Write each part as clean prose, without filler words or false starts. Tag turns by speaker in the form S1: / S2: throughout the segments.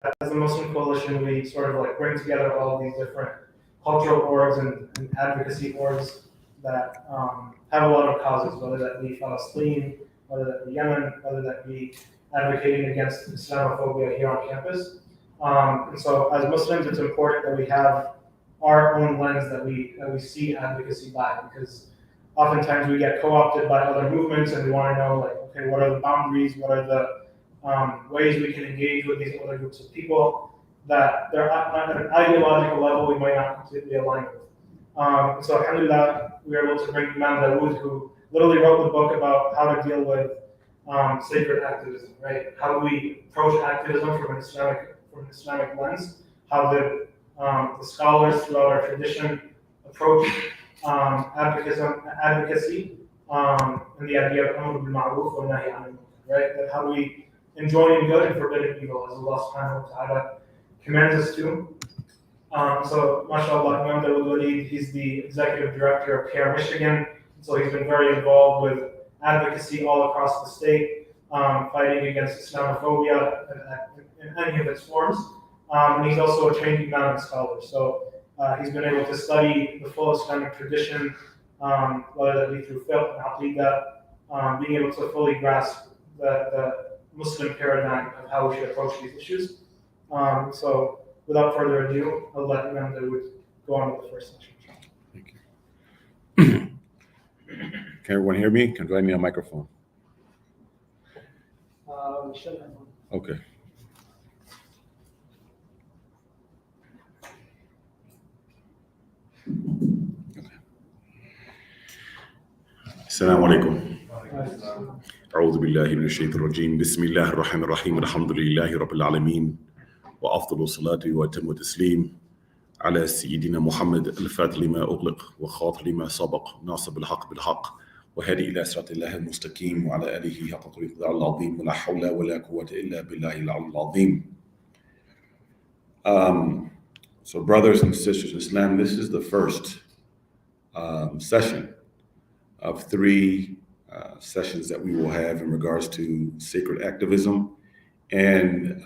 S1: as the Muslim Coalition, we sort of like bring together all of these different cultural orgs and advocacy orgs that have a lot of causes, whether that be Palestine, whether that be Yemen, whether that be advocating against Islamophobia here on campus. And so as Muslims, it's important that we have our own lens that we see advocacy by, because oftentimes we get co-opted by other movements and we want to know, like, okay, what are the boundaries, what are the ways we can engage with these other groups of people that they're at an ideological level we might not completely align with. So alhamdulillah, we were able to bring Imam Dawud, who literally wrote the book about how to deal with sacred activism, right? How do we approach activism from an Islamic lens? How did the scholars throughout our tradition approach advocacy, and the idea of amr bil ma'ruf wa nahy anil munkar, right? That how do we enjoin good and forbidden evil, as Allah subhanahu wa ta'ala commands us to. So, mashallah, Imam Walid, he's the executive director of CAIR Michigan, so he's been very involved with advocacy all across the state, fighting against Islamophobia in any of its forms. And he's also a trained Imam and scholar, so he's been able to study the full Islamic tradition, whether that be through fiqh and aqidah, being able to fully grasp the Muslim paradigm of how we should approach these issues. So without further ado, I'll let Imam Dawud go on with the first section.
S2: Thank you. Can everyone hear me? Do I need a microphone?
S1: We should have one.
S2: Okay. السلام عليكم. أعوذ بالله من الشيطان الرجيم. بسم الله الرحمن الرحيم. الحمد لله رب العالمين وأفضل الصلاة وأتم التسليم على سيدنا محمد الفاتح لما أغلق وخاطر لما سبق ناصب الحق بالحق وهادي إلى صراط الله المستقيم وعلى آله حق قدره العظيم ولا حول ولا قوة إلا بالله العلي العظيم. So brothers and sisters in Islam, this is the first session of three sessions that we will have in regards to sacred activism, and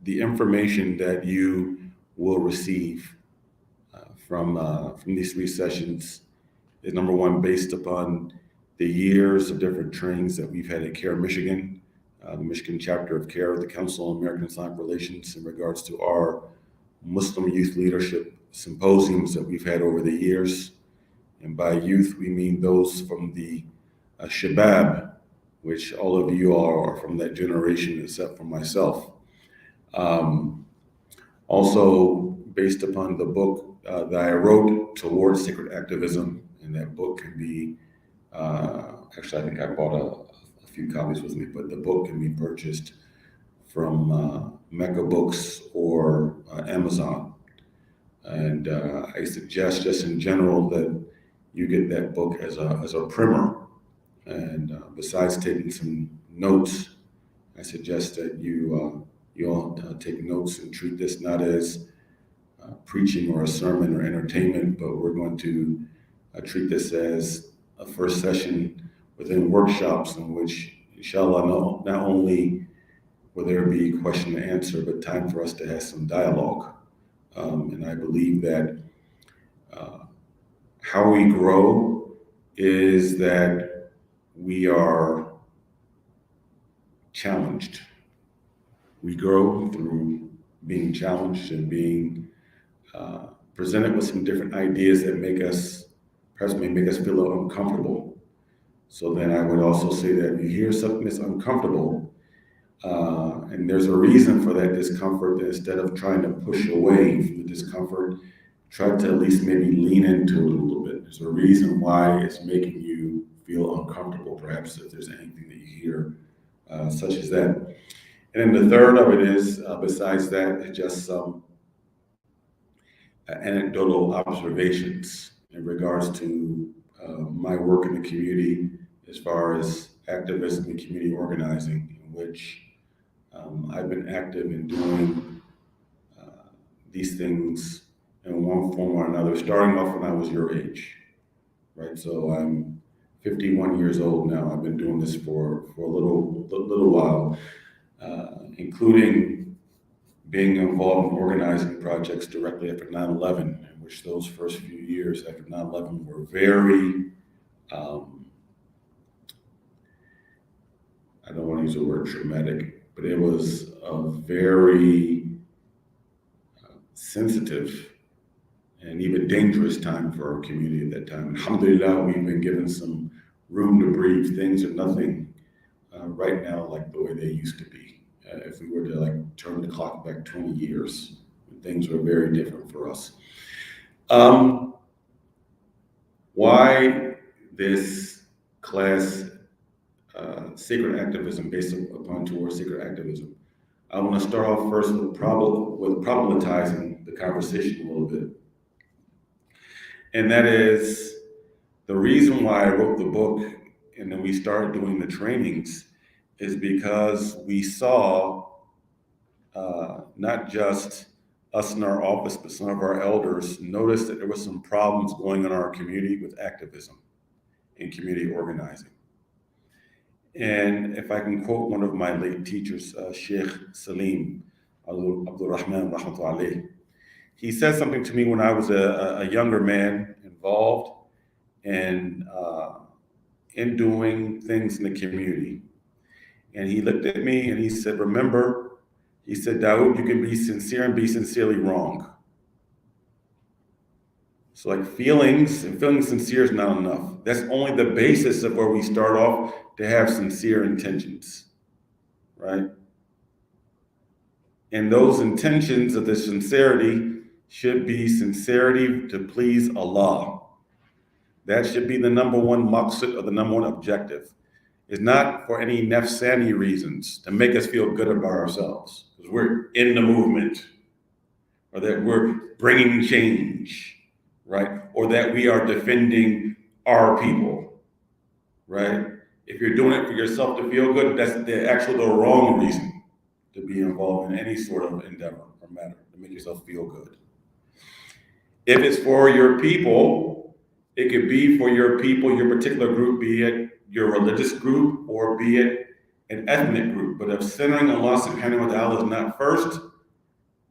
S2: the information that you will receive from these three sessions is, number one, based upon the years of different trainings that we've had at CAIR Michigan, the Michigan chapter of CAIR, the Council on American Islamic Relations, in regards to our Muslim youth leadership symposiums that we've had over the years. And by youth, we mean those from the Shabab, which all of you are from that generation except for myself. Also, based upon the book that I wrote, Towards Sacred Activism, and that book can be, actually I think I bought a few copies with me, but the book can be purchased from Mecca Books or Amazon. And I suggest, just in general, that you get that book as a primer. And besides taking some notes, I suggest that you all take notes and treat this not as preaching or a sermon or entertainment, but we're going to treat this as a first session within workshops in which, inshallah, not only will there be question and answer, but time for us to have some dialogue. And I believe that how we grow is that we are challenged. We grow through being challenged and being presented with some different ideas that perhaps may make us feel a little uncomfortable. So then I would also say that if you hear something that's uncomfortable, and there's a reason for that discomfort, that instead of trying to push away from the discomfort, try to at least maybe lean into it a little bit. There's a reason why it's making you feel uncomfortable, perhaps if there's anything that you hear such as that. And then the third of it is, besides that, is just some anecdotal observations in regards to my work in the community as far as activism and community organizing, in which I've been active in doing these things in one form or another, starting off when I was your age, right? So I'm 51 years old now. I've been doing this for a little while, including being involved in organizing projects directly after 9/11, in which those first few years after 9/11 were very, I don't want to use the word traumatic, but it was a very sensitive and even dangerous time for our community at that time. Alhamdulillah, we've been given some room to breathe. Things are nothing right now like the way they used to be. If we were to like turn the clock back 20 years, things were very different for us. Why this class, Sacred Activism, based upon Towards Sacred Activism? I want to start off first with problematizing the conversation a little bit. And that is the reason why I wrote the book and then we started doing the trainings is because we saw not just us in our office, but some of our elders noticed that there were some problems going on in our community with activism and community organizing. And if I can quote one of my late teachers, Sheikh Salim Abdul Rahman, rahmatullahi, he said something to me when I was a younger man involved in doing things in the community. And he looked at me and he said, remember, he said, Dawud, you can be sincere and be sincerely wrong. So like feeling sincere is not enough. That's only the basis of where we start off to have sincere intentions, right? And those intentions of the sincerity should be sincerity to please Allah. That should be the number one maqsad or the number one objective. It's not for any nafsani reasons to make us feel good about ourselves, because we're in the movement, or that we're bringing change, right? Or that we are defending our people, right? If you're doing it for yourself to feel good, that's actually the wrong reason to be involved in any sort of endeavor or matter, to make yourself feel good. If it's for your people, it could be for your people, your particular group, be it your religious group or be it an ethnic group. But if centering Allah subhanahu wa ta'ala is not first,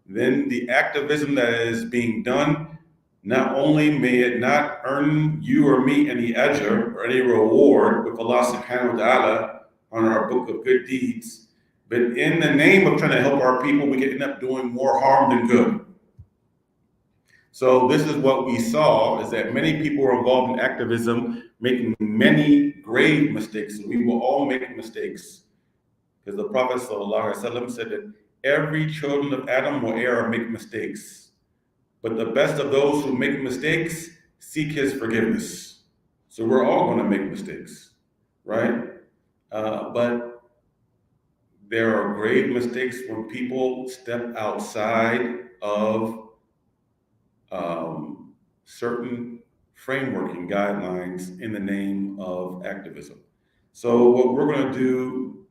S2: then the activism that is being done, not only may it not earn you or me any ajr or any reward with Allah subhanahu wa ta'ala on our book of good deeds, but in the name of trying to help our people, we can end up doing more harm than good. So this is what we saw, is that many people were involved in activism, making many grave mistakes. We will all make mistakes. Because the Prophet ﷺ said that every children of Adam will err and make mistakes. But the best of those who make mistakes seek his forgiveness. So we're all going to make mistakes, right? But there are grave mistakes when people step outside of certain framework and guidelines in the name of activism. So what we're going to do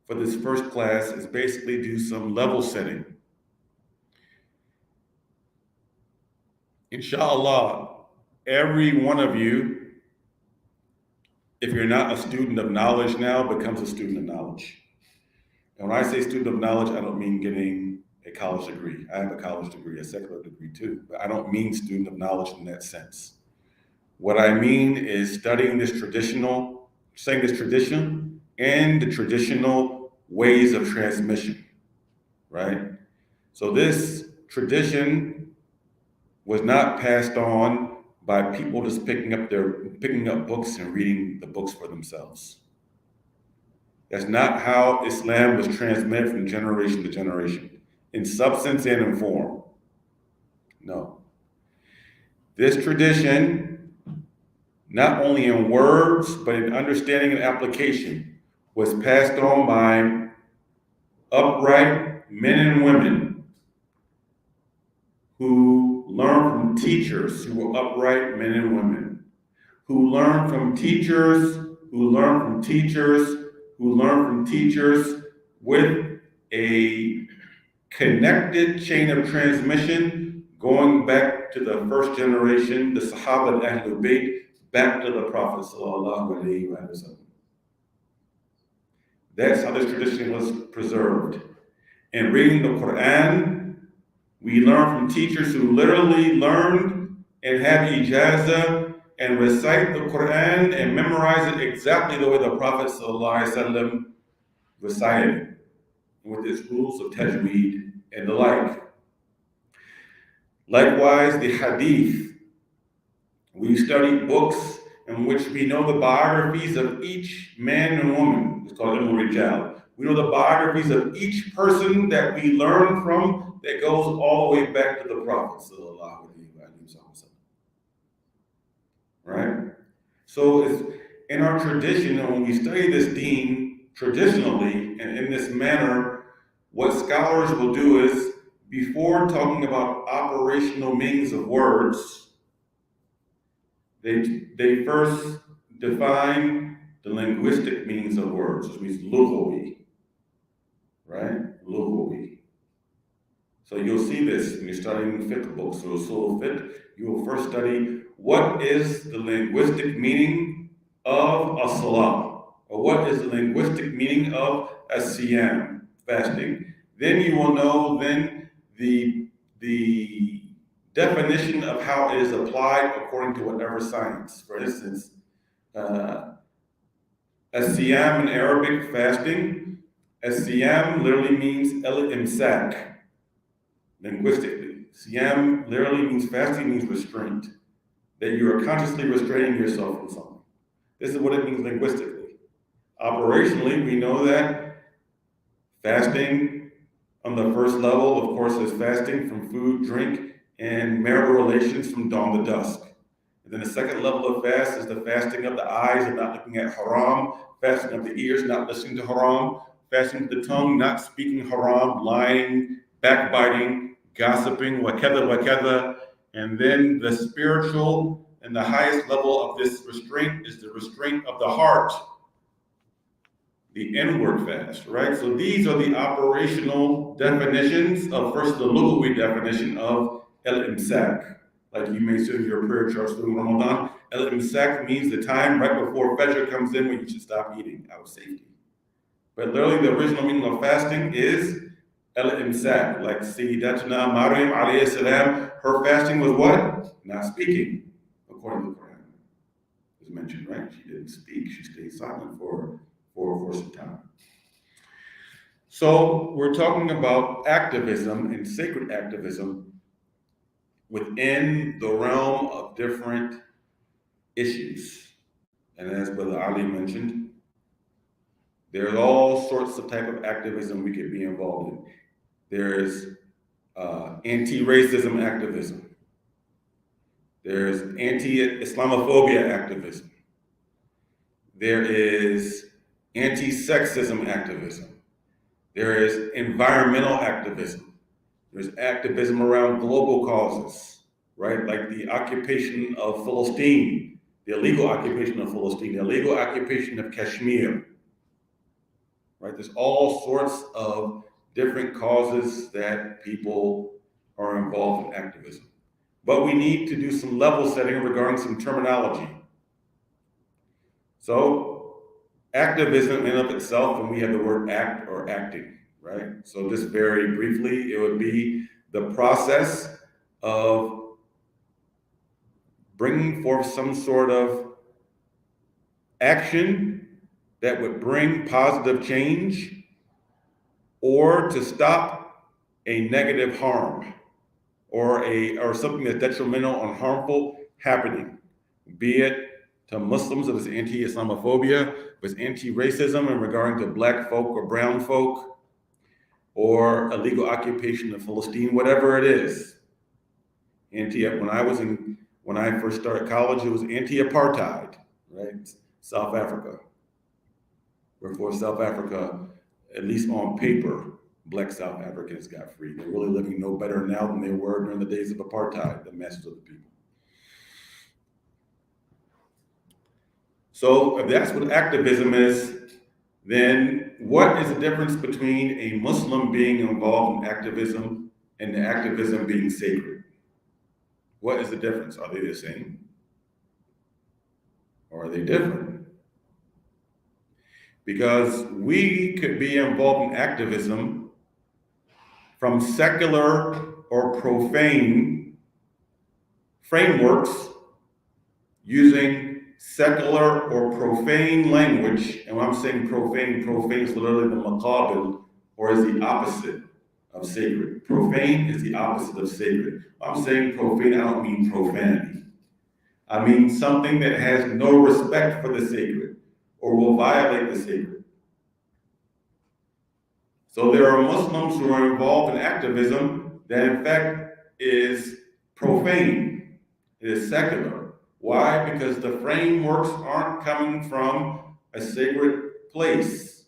S2: for this first class is basically do some level setting. Inshallah, every one of you, if you're not a student of knowledge now, becomes a student of knowledge. And when I say student of knowledge, I don't mean getting a college degree. I have a college degree, a secular degree too, but I don't mean student of knowledge in that sense. What I mean is studying this tradition and the traditional ways of transmission, right? So this tradition was not passed on by people just picking up books and reading the books for themselves. That's not how Islam was transmitted from generation to generation, in substance and in form. No. This tradition, not only in words, but in understanding and application, was passed on by upright men and women who learned from teachers who were upright men and women, who learned from teachers, who learned from teachers, who learned from teachers with a connected chain of transmission going back to the first generation, the Sahaba and Ahlul Bayt, back to the Prophet sallallahu alaihi wasallam. That's how this tradition was preserved. And reading the Quran We learn from teachers who literally learned and have ijazah and recite the Quran and memorize it exactly the way the Prophet ﷺ recited it, with its rules of tajweed and the like. Likewise, the hadith. We study books in which we know the biographies of each man and woman. It's called Ilm Rijal. We know the biographies of each person that we learn from that goes all the way back to the Prophet sallallahu alaihi wasallam. Right? So it's in our tradition, and when we study this deen traditionally and in this manner, what scholars will do is, before talking about operational meanings of words, they first define the linguistic meanings of words, which means lughawi, right? Lughawi. So you'll see this when you're studying fiqh books or usul fiqh. You will first study what is the linguistic meaning of as-salah, or what is the linguistic meaning of as-siyam, fasting. Then you will know the definition of how it is applied according to whatever science. For instance, as-siyam in Arabic, fasting, as-siyam literally means el-imsak. Linguistically, siyam literally means fasting, means restraint, that you are consciously restraining yourself from something. This is what it means linguistically. Operationally, we know that fasting on the first level, of course, is fasting from food, drink, and marital relations from dawn to dusk. And then the second level of fast is the fasting of the eyes and not looking at haram, fasting of the ears, not listening to haram, fasting of the tongue, not speaking haram, lying, backbiting, gossiping, wakada. And then the spiritual and the highest level of this restraint is the restraint of the heart, the inward fast, right? So these are the operational definitions of, first, the lughawi definition of el-imsak. Like you may see in your prayer charts during Ramadan, el-imsak means the time right before Fajr comes in when you should stop eating out of safety. But literally the original meaning of fasting is el-imsak. Like Sayyidatuna Maryam alayhi salam, her fasting was what? Not speaking, according to the Quran. It was mentioned, right? She didn't speak, she stayed silent for some time. So we're talking about activism and sacred activism within the realm of different issues. And as Brother Ali mentioned, there's all sorts of type of activism we could be involved in. There's anti-racism activism. There's anti-Islamophobia activism. There is anti-sexism activism. There is environmental activism. There's activism around global causes, right? Like the occupation of Palestine, the illegal occupation of Palestine, the illegal occupation of Kashmir, right? There's all sorts of different causes that people are involved in activism. But we need to do some level setting regarding some terminology. So activism in and of itself, and we have the word act or acting, right? So just very briefly, it would be the process of bringing forth some sort of action that would bring positive change or to stop a negative harm or something that's detrimental or harmful happening, be it to Muslims, if it's anti-Islamophobia, if it's anti-racism in regarding to black folk or brown folk, or illegal occupation of Palestine, whatever it is. When I first started college, it was anti-apartheid, right? South Africa. Wherefore South Africa, at least on paper, black South Africans got free. They're really living no better now than they were during the days of apartheid, the masses of the people. So if that's what activism is, then what is the difference between a Muslim being involved in activism and the activism being sacred? What is the difference? Are they the same? Or are they different? Because we could be involved in activism from secular or profane frameworks using secular or profane language. And when I'm saying profane is literally the maqabil, or is the opposite of sacred. Profane is the opposite of sacred. I'm saying profane, I don't mean profanity. I mean something that has no respect for the sacred or will violate the sacred. So there are Muslims who are involved in activism that in fact is profane, it is secular. Why? Because the frameworks aren't coming from a sacred place,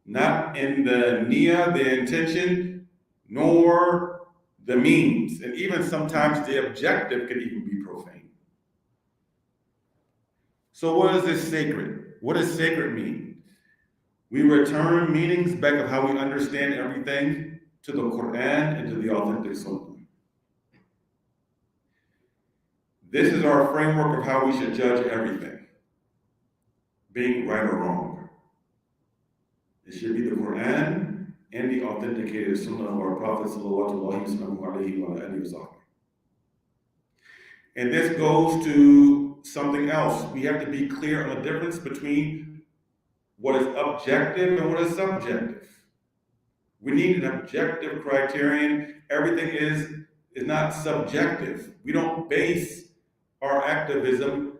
S2: not in the niyyah, the intention, nor the means. And even sometimes the objective can even be profane. So what is this sacred? What does sacred mean? We return meanings back of how we understand everything to the Quran and to the authentic Sunnah. This is our framework of how we should judge everything, being right or wrong. It should be the Quran and the authenticated Sunnah of our Prophet sallallahu alaihi wasallam. And this goes to something else. We have to be clear on the difference between what is objective and what is subjective. We need an objective criterion. Everything is not subjective. We don't base our activism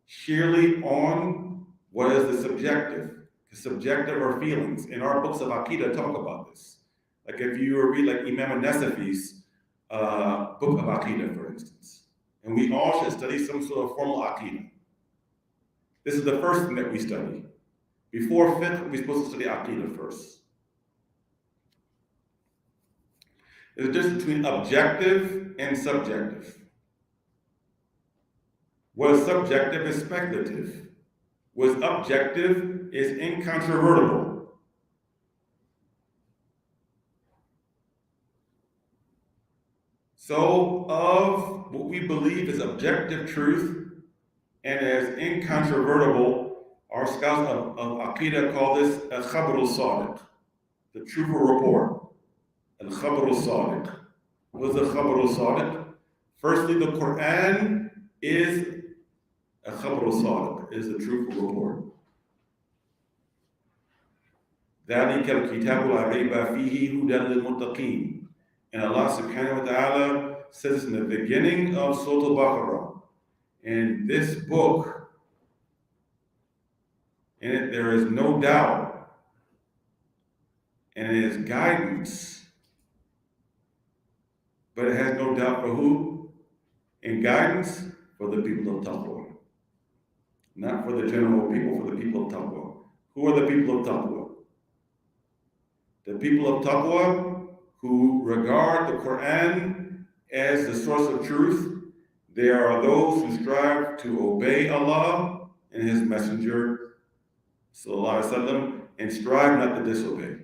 S2: sheerly on what is the subjective. The subjective are feelings. In our books of Aqidah talk about this. Like if you read like Imam al-Nasafi's book of Aqidah, for instance. And we all should study some sort of formal Aqidah. This is the first thing that we study. Before fiqh, we're supposed to study Aqidah first. There's a difference between objective and subjective. What is subjective is speculative. What is objective is incontrovertible. So, of what we believe is objective truth and as incontrovertible, our scholars of Aqidah call this al-khabar al-sadiq, the truthful report. Al-khabar al-sadiq. What is the khabar al-sadiq? Firstly, the Quran is al-khabar al-sadiq, is the truthful report. ذَلِكَ الْكِتَابُ لَا رَيْبَ فِيهِ هُدًى لِلْمُتَّقِينَ. And Allah subhanahu wa ta'ala says in the beginning of Surah Al-Baqarah, in this book, in it there is no doubt, and it is guidance. But it has no doubt for who? And guidance for the people of Taqwa. Not for the general people, for the people of Taqwa. Who are the people of Taqwa? The people of Taqwa who regard the Quran as the source of truth. They are those who strive to obey Allah and His Messenger, sallallahu alaihi wasallam, and strive not to disobey.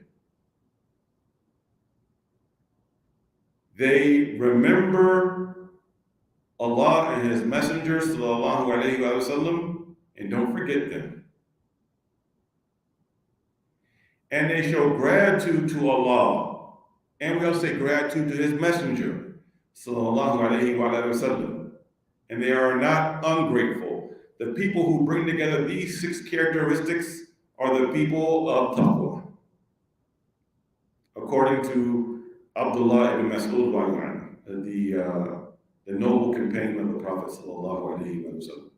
S2: They remember Allah and His Messenger, sallallahu alaihi wasallam, and don't forget them. And they show gratitude to Allah. And we also say gratitude to His Messenger, sallallahu alaihi wasallam. And they are not ungrateful. The people who bring together these 6 characteristics are the people of Taqwa. According to Abdullah ibn Mas'ud, the noble companion of the Prophet sallallahu alaihi wasallam.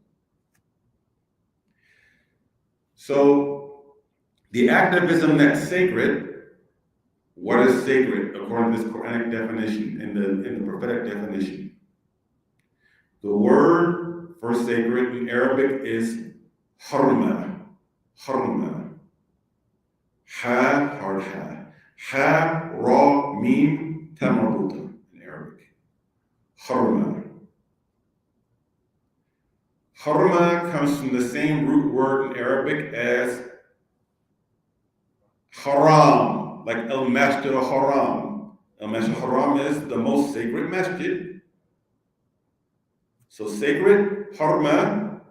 S2: So, the activism that's sacred. What is sacred according to this Quranic definition, in the prophetic definition? The word for sacred in Arabic is harma. Harma. Ha, hard ha. Ha, ra, mim, ta marbuta in Arabic. Harma. Harma comes from the same root word in Arabic as haram. Like al-masjid al-haram. Al-masjid al-haram is the most sacred masjid. So sacred, harma,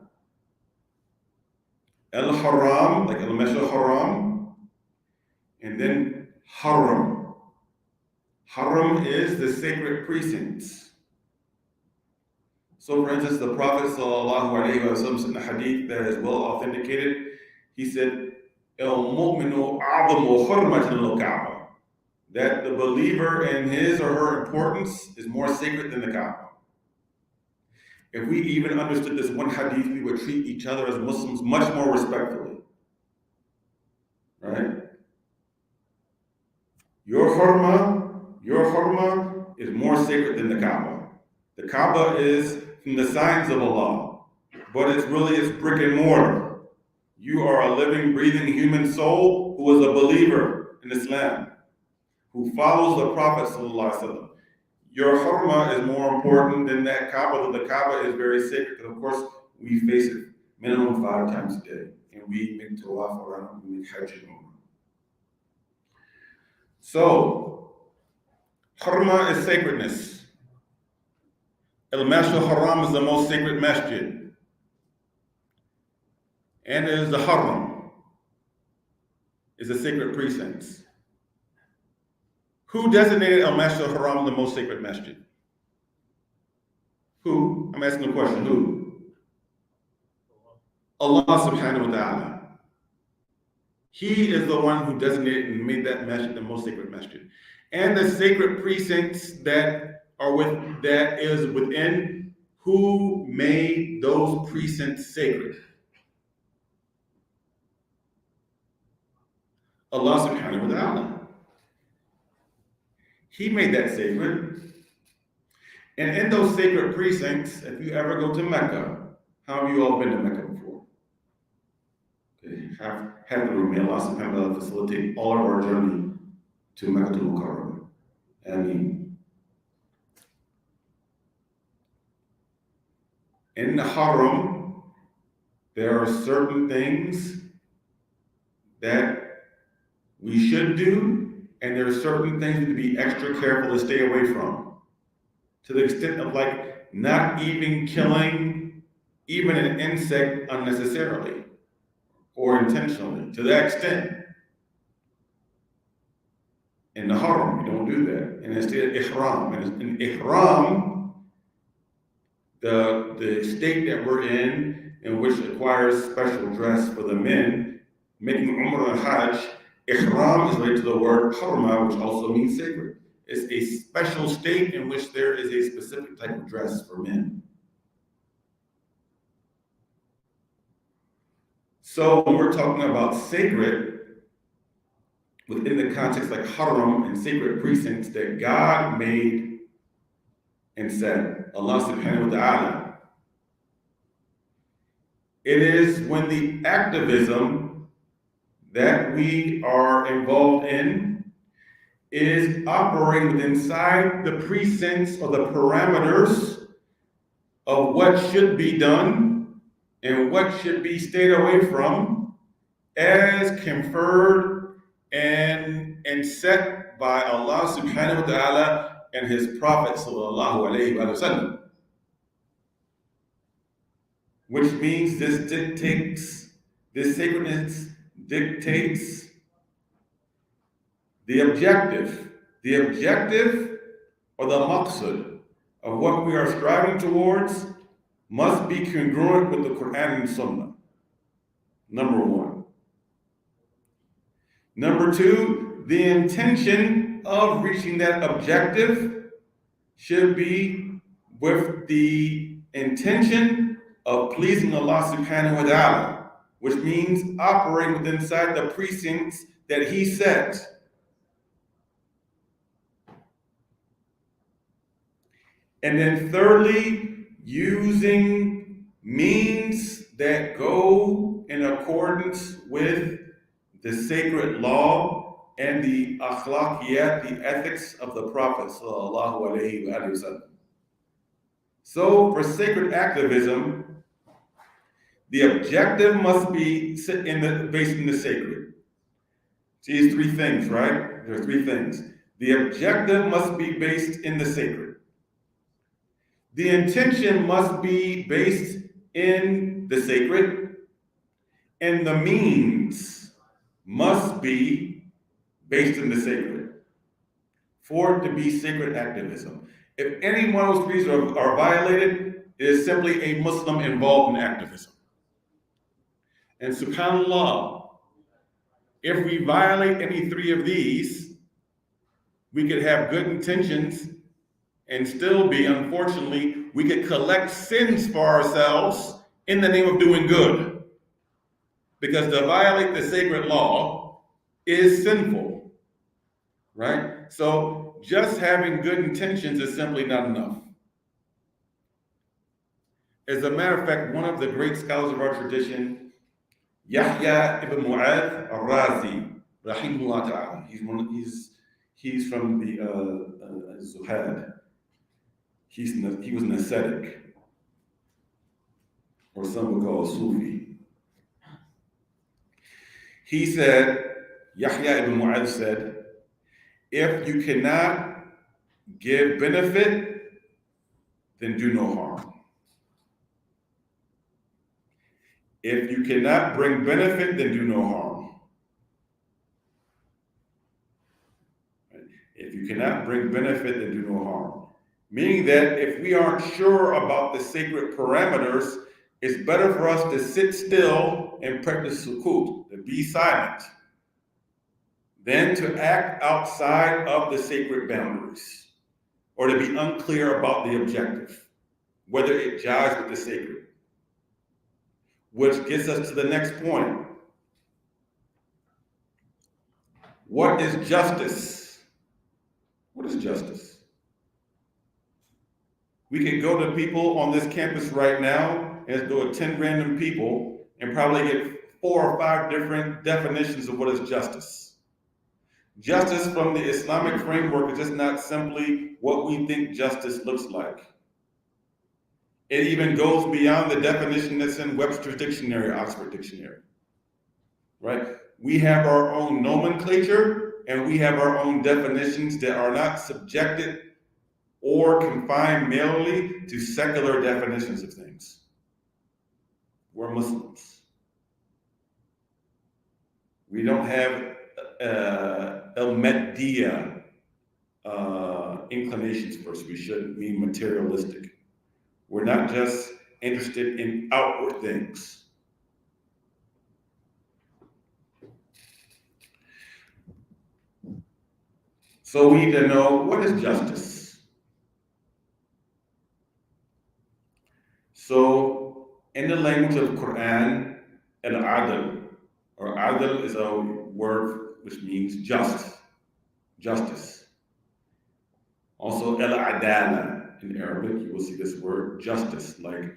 S2: al-haram, like al-masjid al-haram, and then haram. Haram is the sacred precincts. So, for instance, the Prophet ﷺ in the hadith that is well authenticated, he said, "El-mu'minu a'zamu hurmatan lil-Ka'bah," that the believer and his or her importance is more sacred than the Kaaba. If we even understood this one hadith, we would treat each other as Muslims much more respectfully. Right? Your hurma is more sacred than the Kaaba. The Kaaba is from the signs of Allah, but it's brick and mortar. You are a living, breathing human soul who is a believer in Islam, who follows the Prophet ﷺ. Your hurma is more important than that Kaaba, though the Kaaba is very sacred. And of course, we face it minimum 5 times a day, and we make tawaf around, we make hajj and umrah. So, hurma is sacredness. Al-Masjid al-Haram is the most sacred masjid. And it is the Haram, is the sacred precincts. Who designated Al-Masjid al-Haram the most sacred masjid? Who? I'm asking a question. Who? Allah subhanahu wa ta'ala. He is the one who designated and made that masjid the most sacred masjid. And the sacred precincts that is within, who made those precincts sacred? Allah subhanahu wa ta'ala. He made that sacred. And in those sacred precincts, if you ever go to Mecca, how have you all been to Mecca before? Okay, have the room. May Allah subhanahu wa ta'ala facilitate all of our journey to Mecca to Mukarram. Ameen. In the Haram, there are certain things that we should do, and there are certain things we need to be extra careful to stay away from. To the extent of like not even killing even an insect unnecessarily or intentionally. To that extent. In the Haram, you don't do that. And instead, Ihram. And in Ihram, the state that we're in which requires special dress for the men, making Umrah and Hajj, Ihram is related to the word Harma, which also means sacred. It's a special state in which there is a specific type of dress for men. So when we're talking about sacred, within the context like Haram and sacred precincts that God made and said, Allah subhanahu wa ta'ala, it is when the activism that we are involved in is operating inside the precincts or the parameters of what should be done and what should be stayed away from as conferred and set by Allah subhanahu wa ta'ala and his Prophet sallallahu alayhi wa sallam. Which means this sacredness dictates the objective or the maqsad of what we are striving towards must be congruent with the Quran and Sunnah. Number one. Number two, the intention of reaching that objective should be with the intention of pleasing Allah subhanahu wa ta'ala, which means operating within inside the precincts that He set. And then thirdly, using means that go in accordance with the sacred law and the akhlaqiyat, the ethics of the Prophet sallallahu alaihi wasallam. So for sacred activism, the objective must be based in the sacred. See, it's three things, right? There are three things. The objective must be based in the sacred. The intention must be based in the sacred, and the means must be based in the sacred. for it to be sacred activism. If any one of those three are violated, it is simply a Muslim involved in activism. And subhanAllah, if we violate any three of these, we could have good intentions and still be, unfortunately, we could collect sins for ourselves in the name of doing good. Because to violate the sacred law is sinful, right? So just having good intentions is simply not enough. As a matter of fact, one of the great scholars of our tradition, Yahya ibn Mu'adh al-Razi, rahimahullah ta'ala, he's from the Zuhad. He was an ascetic, or some would call a Sufi. He said, Yahya ibn Mu'adh said, if you cannot give benefit, then do no harm. If you cannot bring benefit, then do no harm. If you cannot bring benefit, then do no harm. Meaning that if we aren't sure about the sacred parameters, it's better for us to sit still and practice sukut, to be silent, than to act outside of the sacred boundaries, or to be unclear about the objective, whether it jives with the sacred. Which gets us to the next point. What is justice? What is justice? We could go to people on this campus right now and go to 10 random people and probably get 4 or 5 different definitions of what is justice. Justice from the Islamic framework is just not simply what we think justice looks like. It even goes beyond the definition that's in Webster's Dictionary, Oxford Dictionary, right? We have our own nomenclature and we have our own definitions that are not subjected or confined merely to secular definitions of things. We're Muslims. We don't have al-Maddiya inclinations for us. We shouldn't be materialistic. We're not just interested in outward things. So we need to know, what is justice? So in the language of Quran, al-adl, or adl is a word which means just, justice. Also al-adala. In Arabic, you will see this word, justice, like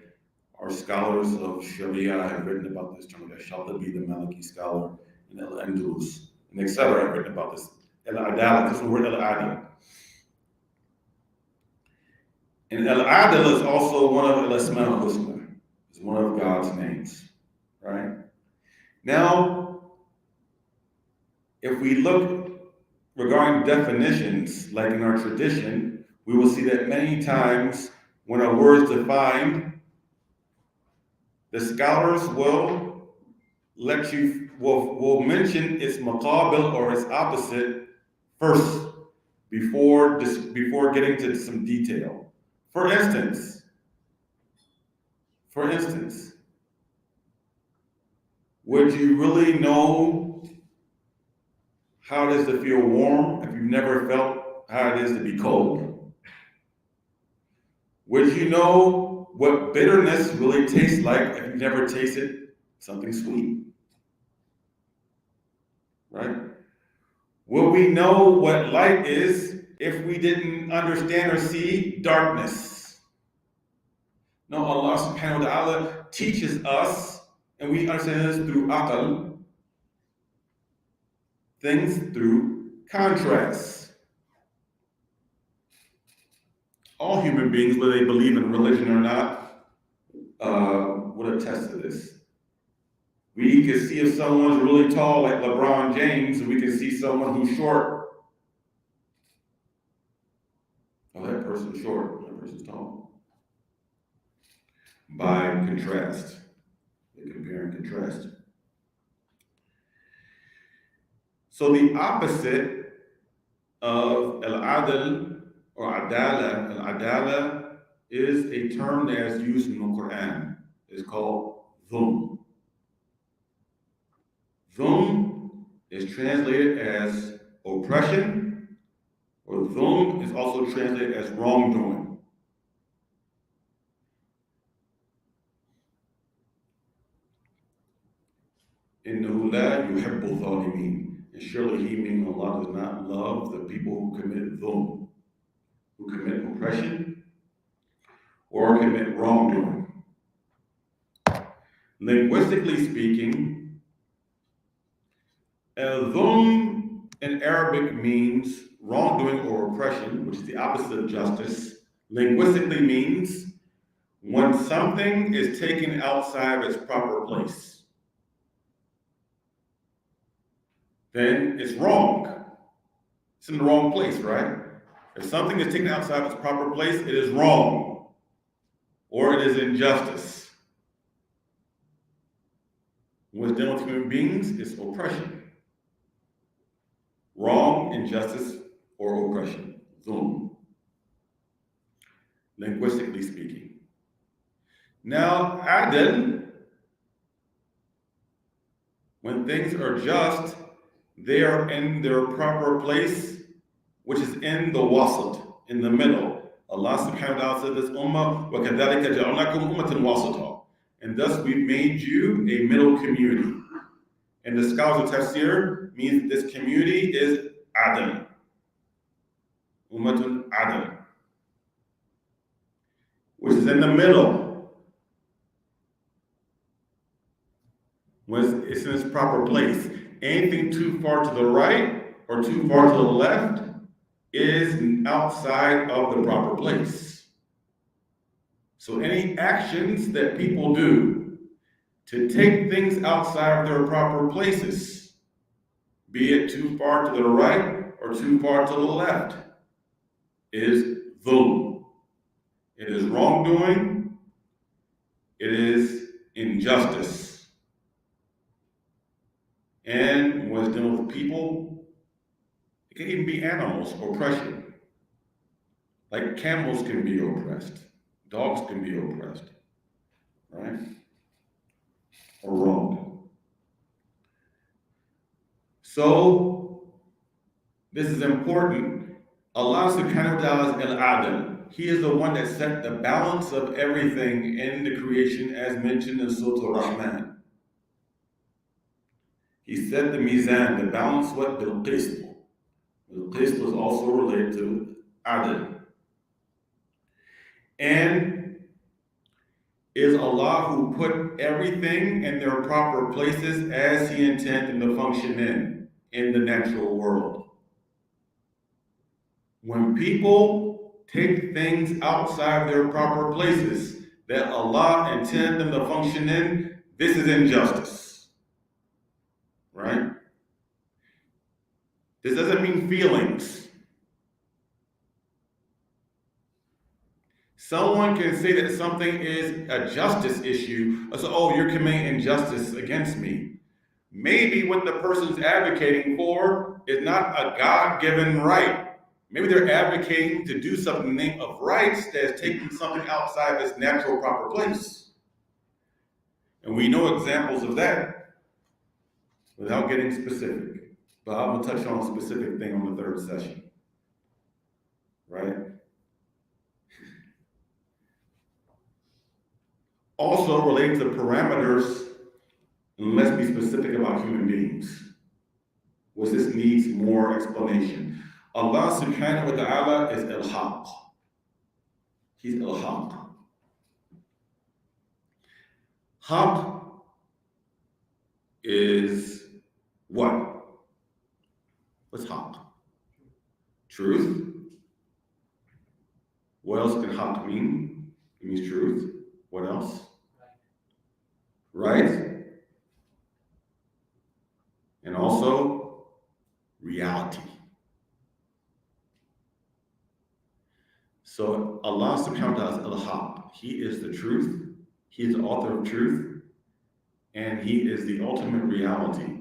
S2: our scholars of Sharia have written about this term, like Shatabi, the Maliki scholar, and Al-Andalus, and etc. have written about this. Al-Adala, this is the word Al-Adal. And Al-Adal is also one of Al-Asma al-Husna. It's one of God's names, right? Now, if we look regarding definitions, like in our tradition, we will see that many times when a word is defined, the scholars will will mention its muqabil or its opposite first before getting to some detail. For instance, would you really know how it is to feel warm if you've never felt how it is to be cold? Would you know what bitterness really tastes like if you've never tasted something sweet? Right? Would we know what light is if we didn't understand or see darkness? No, Allah subhanahu wa ta'ala teaches us, and we understand this through aql, things through contrast. All human beings, whether they believe in religion or not, would attest to this. We can see if someone's really tall, like LeBron James, and we can see someone who's short. Oh, that person's short, that person's tall. By contrast, they compare and contrast. So the opposite of al-adl or adala. Al-adala is a term that is used in the Quran. It's called dhulm. Dhulm is translated as oppression, or dhulm is also translated as wrongdoing. إِنَّهُ لَا يُحِبُّ الظَّالِمِينَ. And surely he, meaning Allah, does not love the people who commit dhulm, who commit oppression, or commit wrongdoing. Linguistically speaking, dhulm in Arabic means wrongdoing or oppression, which is the opposite of justice. Linguistically means when something is taken outside of its proper place, then it's wrong. It's in the wrong place, right? If something is taken outside of its proper place, it is wrong, or it is injustice. When it's dealing with human beings, it's oppression. Wrong, injustice, or oppression. Dhulm. Linguistically speaking. Now, adl, when things are just, they are in their proper place, which is in the wasat, in the middle. Allah subhanahu wa ta'ala said this ummah, وَكَذَلِكَ جَعَلْنَاكُمْ أُمَّةً وَاسِطًا. And thus we've made you a middle community. And the scholars of tafsir means that this community is adl. Ummatun adl. Which is in the middle. When it's in its proper place. Anything too far to the right or too far to the left is outside of the proper place. So any actions that people do to take things outside of their proper places, be it too far to the right or too far to the left, is dhulm. It is wrongdoing. It is injustice. And when it's dealing with people, it can even be animals, oppression. Like camels can be oppressed, dogs can be oppressed, right? Or wronged. So, this is important. Allah subhanahu wa ta'ala is al-adl. He is the one that set the balance of everything in the creation as mentioned in Surah Ar-Rahman. He set the mizan, the balance, what? Bil-qist. Bil-qist was also related to adl. And is Allah who put everything in their proper places as He intended them to function in the natural world. When people take things outside their proper places that Allah intended them to function in, this is injustice. Right? This doesn't mean feelings. Someone can say that something is a justice issue. So, oh, you're committing injustice against me. Maybe what the person's advocating for is not a God-given right. Maybe they're advocating to do something in the name of rights that is taking something outside its natural proper place. And we know examples of that without getting specific. But I'm going to touch on a specific thing on the third session. Right? Also relating to parameters, and let's be specific about human beings, which this needs more explanation. Allah subhanahu wa ta'ala is al-haq. He's al-haq. Haq is what? What's haq? Truth. What else can haq mean? It means truth. What else? Right? And also reality. So Allah subhanahu wa ta'ala is al-haq. He is the truth. He is the author of truth. And He is the ultimate reality.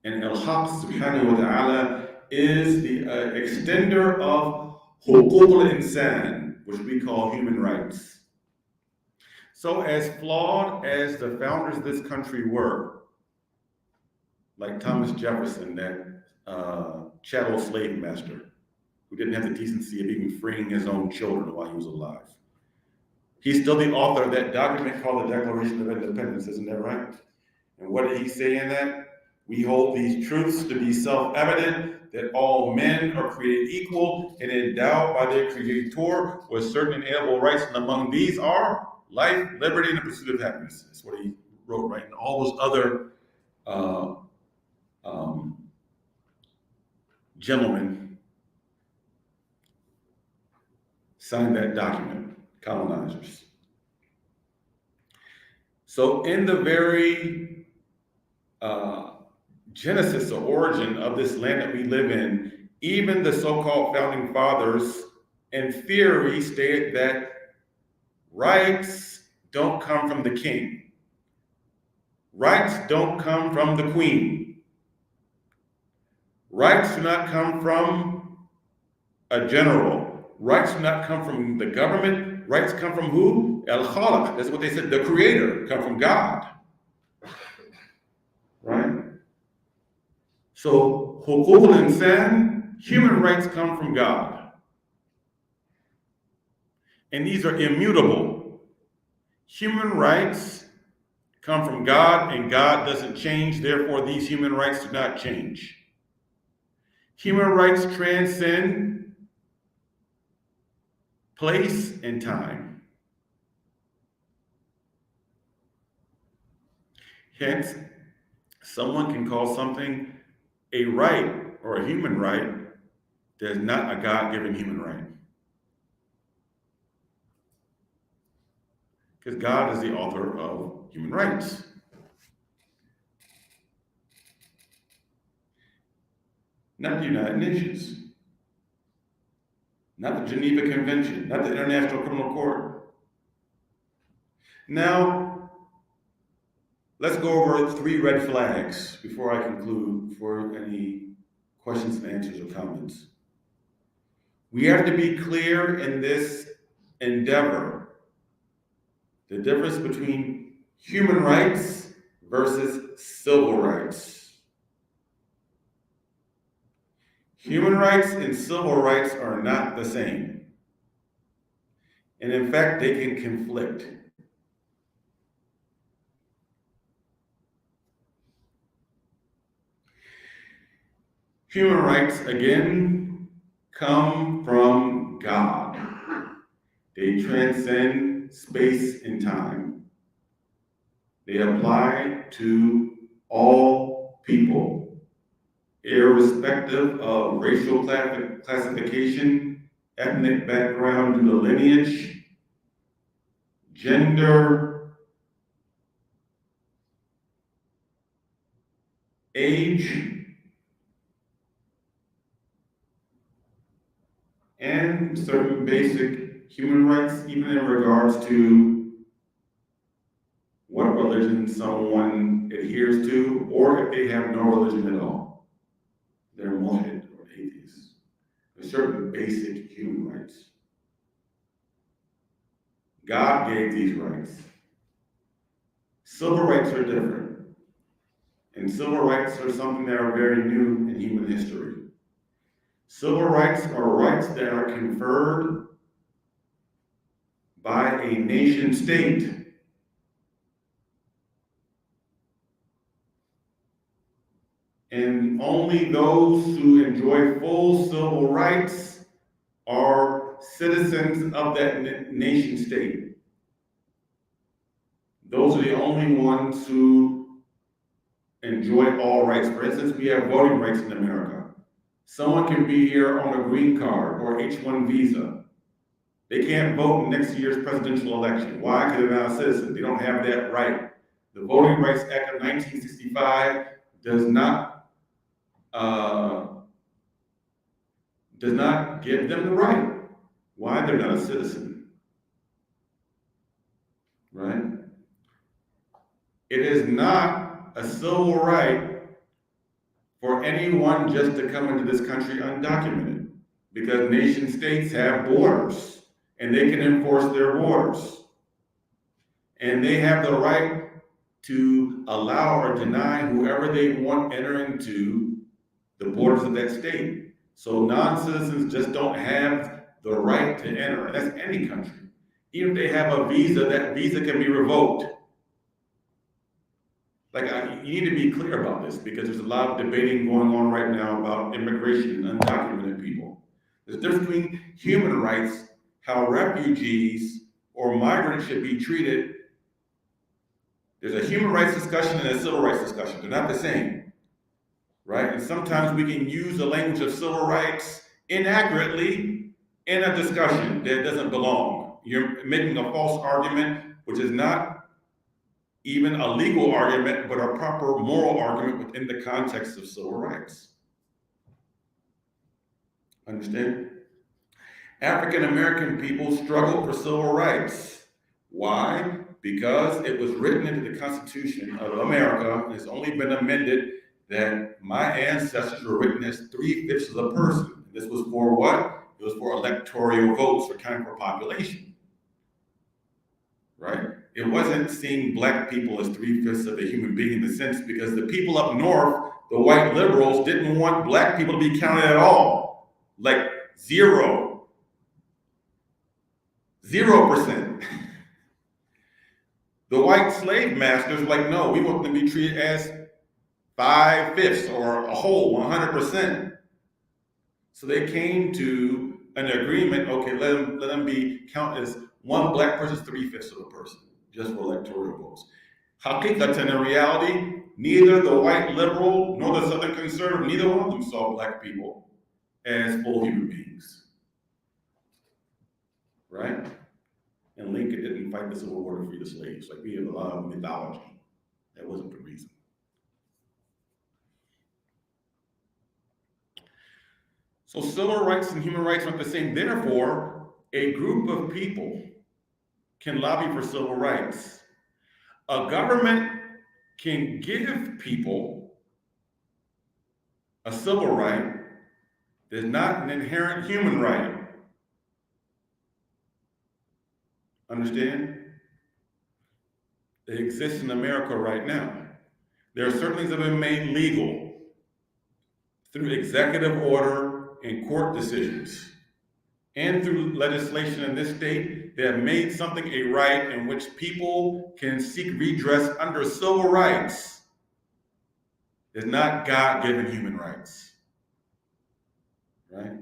S2: And al-Haq subhanahu wa ta'ala is the extender of huquq al-insan, which we call human rights. So as flawed as the founders of this country were, like Thomas Jefferson, that chattel slave master, who didn't have the decency of even freeing his own children while he was alive. He's still the author of that document called the Declaration of Independence, isn't that right? And what did he say in that? We hold these truths to be self-evident, that all men are created equal and endowed by their Creator with certain inalienable rights, and among these are life, liberty, and the pursuit of happiness. That's what he wrote, right? And all those other gentlemen signed that document, colonizers. So in the very genesis or origin of this land that we live in, even the so-called founding fathers in theory stated that rights don't come from the king. Rights don't come from the queen. Rights do not come from a general. Rights do not come from the government. Rights come from who? Al-Khalaq. That's what they said. The creator come from God. Right? So, huquq al-insan, human rights come from God. And these are immutable. Human rights come from God, and God doesn't change. Therefore, these human rights do not change. Human rights transcend place and time. Hence, someone can call something a right or a human right that is not a God-given human right. Because God is the author of human rights. Not the United Nations, not the Geneva Convention, not the International Criminal Court. Now, let's go over 3 red flags before I conclude for any questions and answers or comments. We have to be clear in this endeavor, the difference between human rights versus civil rights. Human rights and civil rights are not the same. And in fact, they can conflict. Human rights, again, come from God. They transcend space and time. They apply to all people, irrespective of racial classification, ethnic background due to lineage, gender, age, and certain basic human rights, even in regards to what religion someone adheres to, or if they have no religion at all. They're mulhid or atheists. There's certain basic human rights. God gave these rights. Civil rights are different. And civil rights are something that are very new in human history. Civil rights are rights that are conferred by a nation state. And only those who enjoy full civil rights are citizens of that nation state. Those are the only ones who enjoy all rights. For instance, we have voting rights in America. Someone can be here on a green card or H-1 visa. They can't vote in next year's presidential election. Why? Because they're not a citizen. They don't have that right. The Voting Rights Act of 1965 does not give them the right. Why? They're not a citizen. Right? It is not a civil right for anyone just to come into this country undocumented, because nation states have borders and they can enforce their borders. And they have the right to allow or deny whoever they want entering into the borders of that state. So non-citizens just don't have the right to enter. And that's any country. Even if they have a visa, that visa can be revoked. You need to be clear about this, because there's a lot of debating going on right now about immigration and undocumented people. There's a difference between human rights, how refugees or migrants should be treated. There's a human rights discussion and a civil rights discussion. They're not the same, right? And sometimes we can use the language of civil rights inaccurately in a discussion that doesn't belong. You're making a false argument, which is not even a legal argument, but a proper moral argument within the context of civil rights. Understand? African American people struggled for civil rights. Why? Because it was written into the Constitution of America, and it's only been amended that my ancestors were written as 3/5 of the person. This was for what? It was for electoral votes, for counting for population, right? It wasn't seeing black people as 3/5 of a human being in the sense, because the people up north, the white liberals, didn't want black people to be counted at all. Like 0%. The white slave masters were like, no, we want them to be treated as 5/5 or a whole 100%. So they came to an agreement. Okay, let them be counted as one black person is 3/5 of a person, just for electoral votes. Hakikatan, in reality, neither the white liberal nor the southern conservative, neither one of them saw black people as full human beings, right? And Lincoln didn't fight the Civil War to free the slaves. Like, we have a lot of mythology. That wasn't the reason. So civil rights and human rights aren't the same. Therefore, a group of people can lobby for civil rights. A government can give people a civil right that's not an inherent human right. Understand? They exist in America right now. There are certain things that have been made legal through executive order and court decisions, and through legislation in this state that have made something a right in which people can seek redress under civil rights. It's not God-given human rights, right?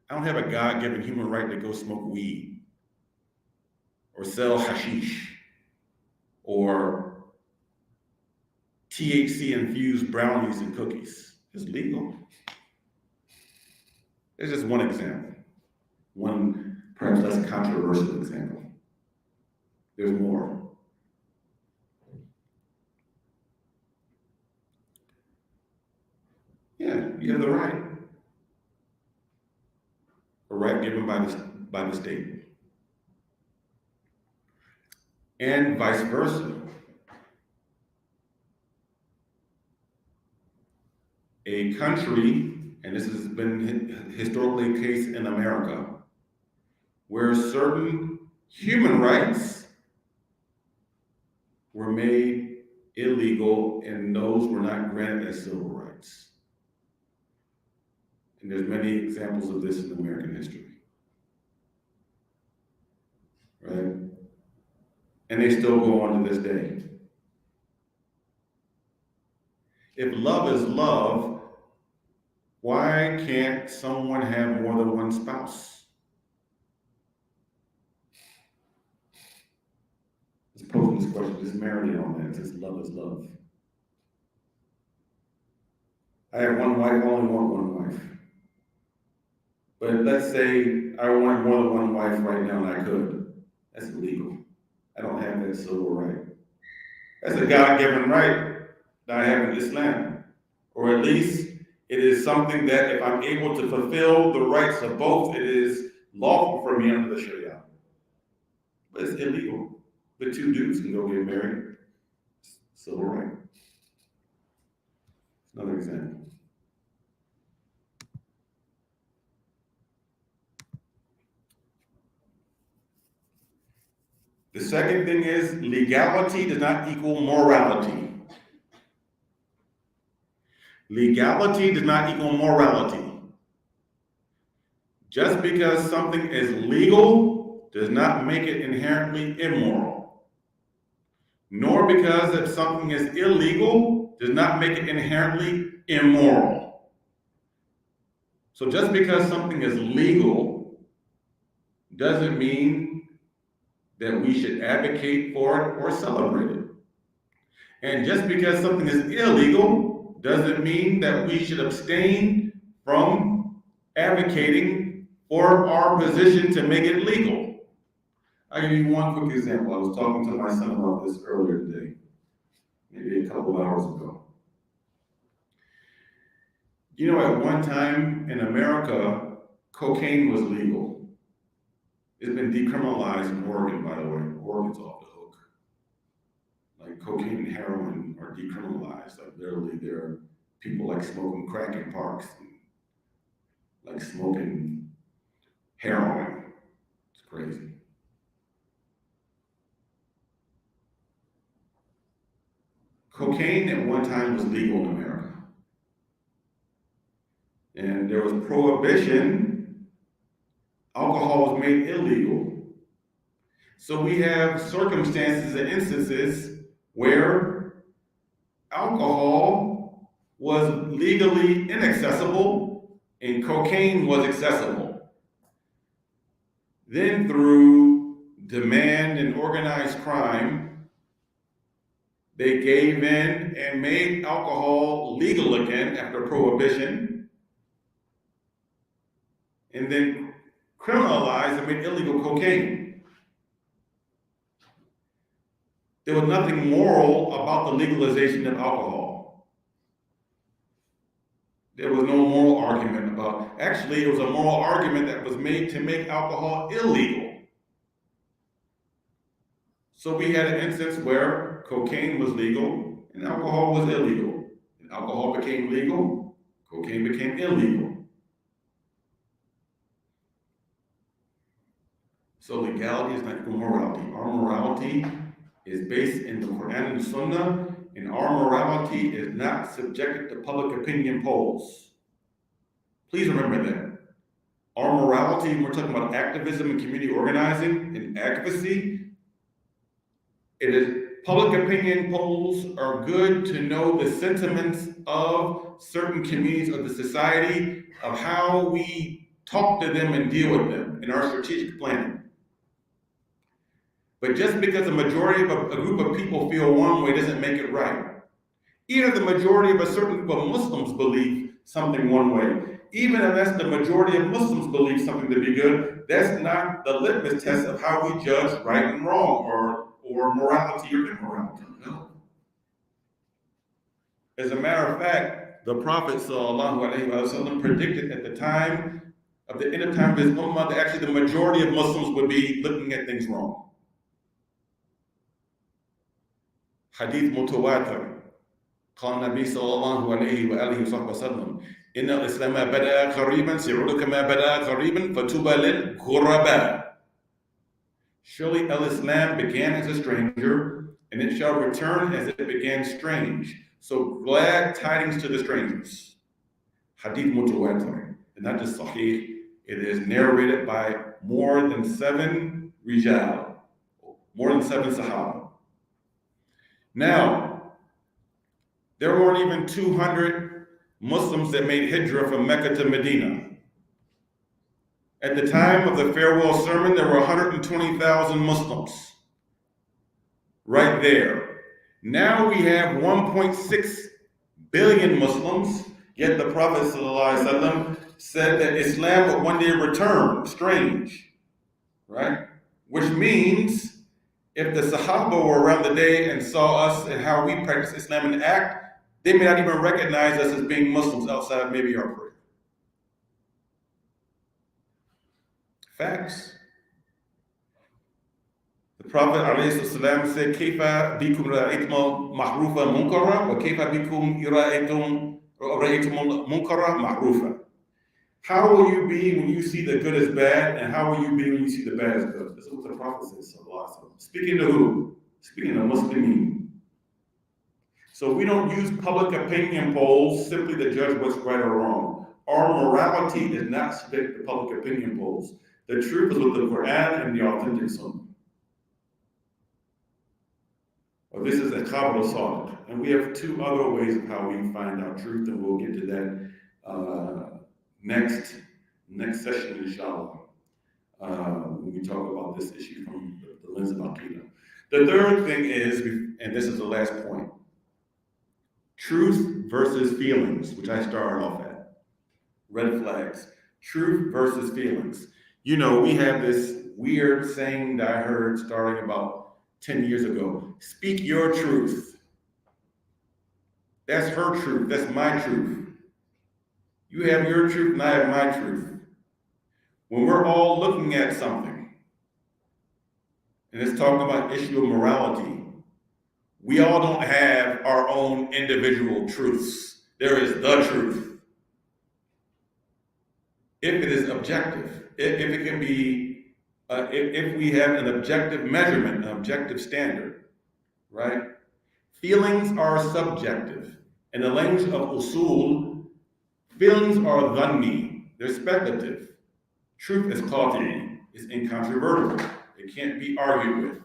S2: I don't have a God-given human right to go smoke weed or sell hashish or THC-infused brownies and cookies. It's legal. It's just one example. One perhaps less controversial example. There's more. Yeah, you have the right. A right given by the state. And vice versa. A country, and this has been historically a case in America, where certain human rights were made illegal and those were not granted as civil rights. And there's many examples of this in American history, right? And they still go on to this day. If love is love, why can't someone have more than one spouse? Let's pose this question, just marinate on that. It says love is love. I have one wife, I only want one wife. But let's say I want more than one wife right now and I could. That's illegal. I don't have that civil right. That's a God-given right that I have in Islam. Or at least it is something that if I'm able to fulfill the rights of both, it is lawful for me under the Sharia. But it's illegal. The two dudes can go get married. Civil right. Another example. The second thing is legality does not equal morality. Legality does not equal morality. Just because something is legal does not make it inherently immoral. Nor because if something is illegal does not make it inherently immoral. So just because something is legal doesn't mean that we should advocate for it or celebrate it. And just because something is illegal doesn't mean that we should abstain from advocating for our position to make it legal. I'll give you one quick example. I was talking to my son about this earlier today, maybe a couple of hours ago. You know, at one time in America, cocaine was legal. It's been decriminalized in Oregon, by the way. Oregon's off the hook. Like cocaine and heroin are decriminalized. Like literally, there are people like smoking crack in parks, and like smoking heroin. It's crazy. Cocaine at one time was legal in America. And there was prohibition. Alcohol was made illegal. So we have circumstances and instances where alcohol was legally inaccessible and cocaine was accessible. Then through demand and organized crime, they gave in and made alcohol legal again after prohibition, and then criminalized and made illegal cocaine. There was nothing moral about the legalization of alcohol. There was no moral argument about, actually, it was a moral argument that was made to make alcohol illegal. So we had an instance where cocaine was legal and alcohol was illegal. And alcohol became legal, cocaine became illegal. So legality is not equal morality. Our morality is based in the Quran and Sunnah, and our morality is not subjected to public opinion polls. Please remember that. Our morality, when we're talking about activism and community organizing and advocacy, it is public opinion polls are good to know the sentiments of certain communities of the society, of how we talk to them and deal with them in our strategic planning. But just because a majority of a group of people feel one way doesn't make it right. Even if the majority of a certain group of Muslims believe something one way, even if that's the majority of Muslims believe something to be good, that's not the litmus test of how we judge right and wrong, or morality or immorality. No. As a matter of fact, the Prophet ﷺ predicted at the time of the end of time of his ummah that actually the majority of Muslims would be looking at things wrong. Hadith mutawatir. قال النبي صلى الله عليه وآله وسلم إن الإسلام بدأ غريبا سيعود كما بدأ غريبا فطوبى للغرباء. Surely al-Islam began as a stranger, and it shall return as it began strange. So glad tidings to the strangers. Hadith mutawatir, and not just sahih. It is narrated by more than 7 rijal, more than 7 sahaba. Now, there weren't even 200 Muslims that made hijrah from Mecca to Medina. At the time of the farewell sermon, there were 120,000 Muslims right there. Now we have 1.6 billion Muslims, yet the Prophet ﷺ said that Islam would one day return. Strange, right? Which means if the Sahaba were around the day and saw us and how we practice Islam and act, they may not even recognize us as being Muslims outside of maybe our prayer. Facts. The Prophet ﷺ said, كيف بكم رأيتم محروفا منكرا وكيف بكم رأيتم منكرا معروفا. How will you be when you see the good as bad, and how will you be when you see the bad as good? This is what the Prophet says. Speaking to who? Speaking to Muslimin. So we don't use public opinion polls simply to judge what's right or wrong. Our morality is not subject to public opinion polls. The truth is with the Quran and the authentic Sunnah. Well, this is a Khabar al-Sadiq. And we have two other ways of how we find out truth, and we'll get to that next session, inshallah, when we talk about this issue from the lens of Aqidah. The third thing is, and this is the last point, truth versus feelings, which I started off at. Red flags. Truth versus feelings. You know, we have this weird saying that I heard starting about 10 years ago. Speak your truth. That's her truth. That's my truth. You have your truth and I have my truth. When we're all looking at something, and it's talking about issue of morality, we all don't have our own individual truths. There is the truth. If it is objective, if it can be, if we have an objective measurement, an objective standard, right? Feelings are subjective. In the language of usul, feelings are dhanni, they're speculative. Truth is qati, is incontrovertible. It can't be argued with.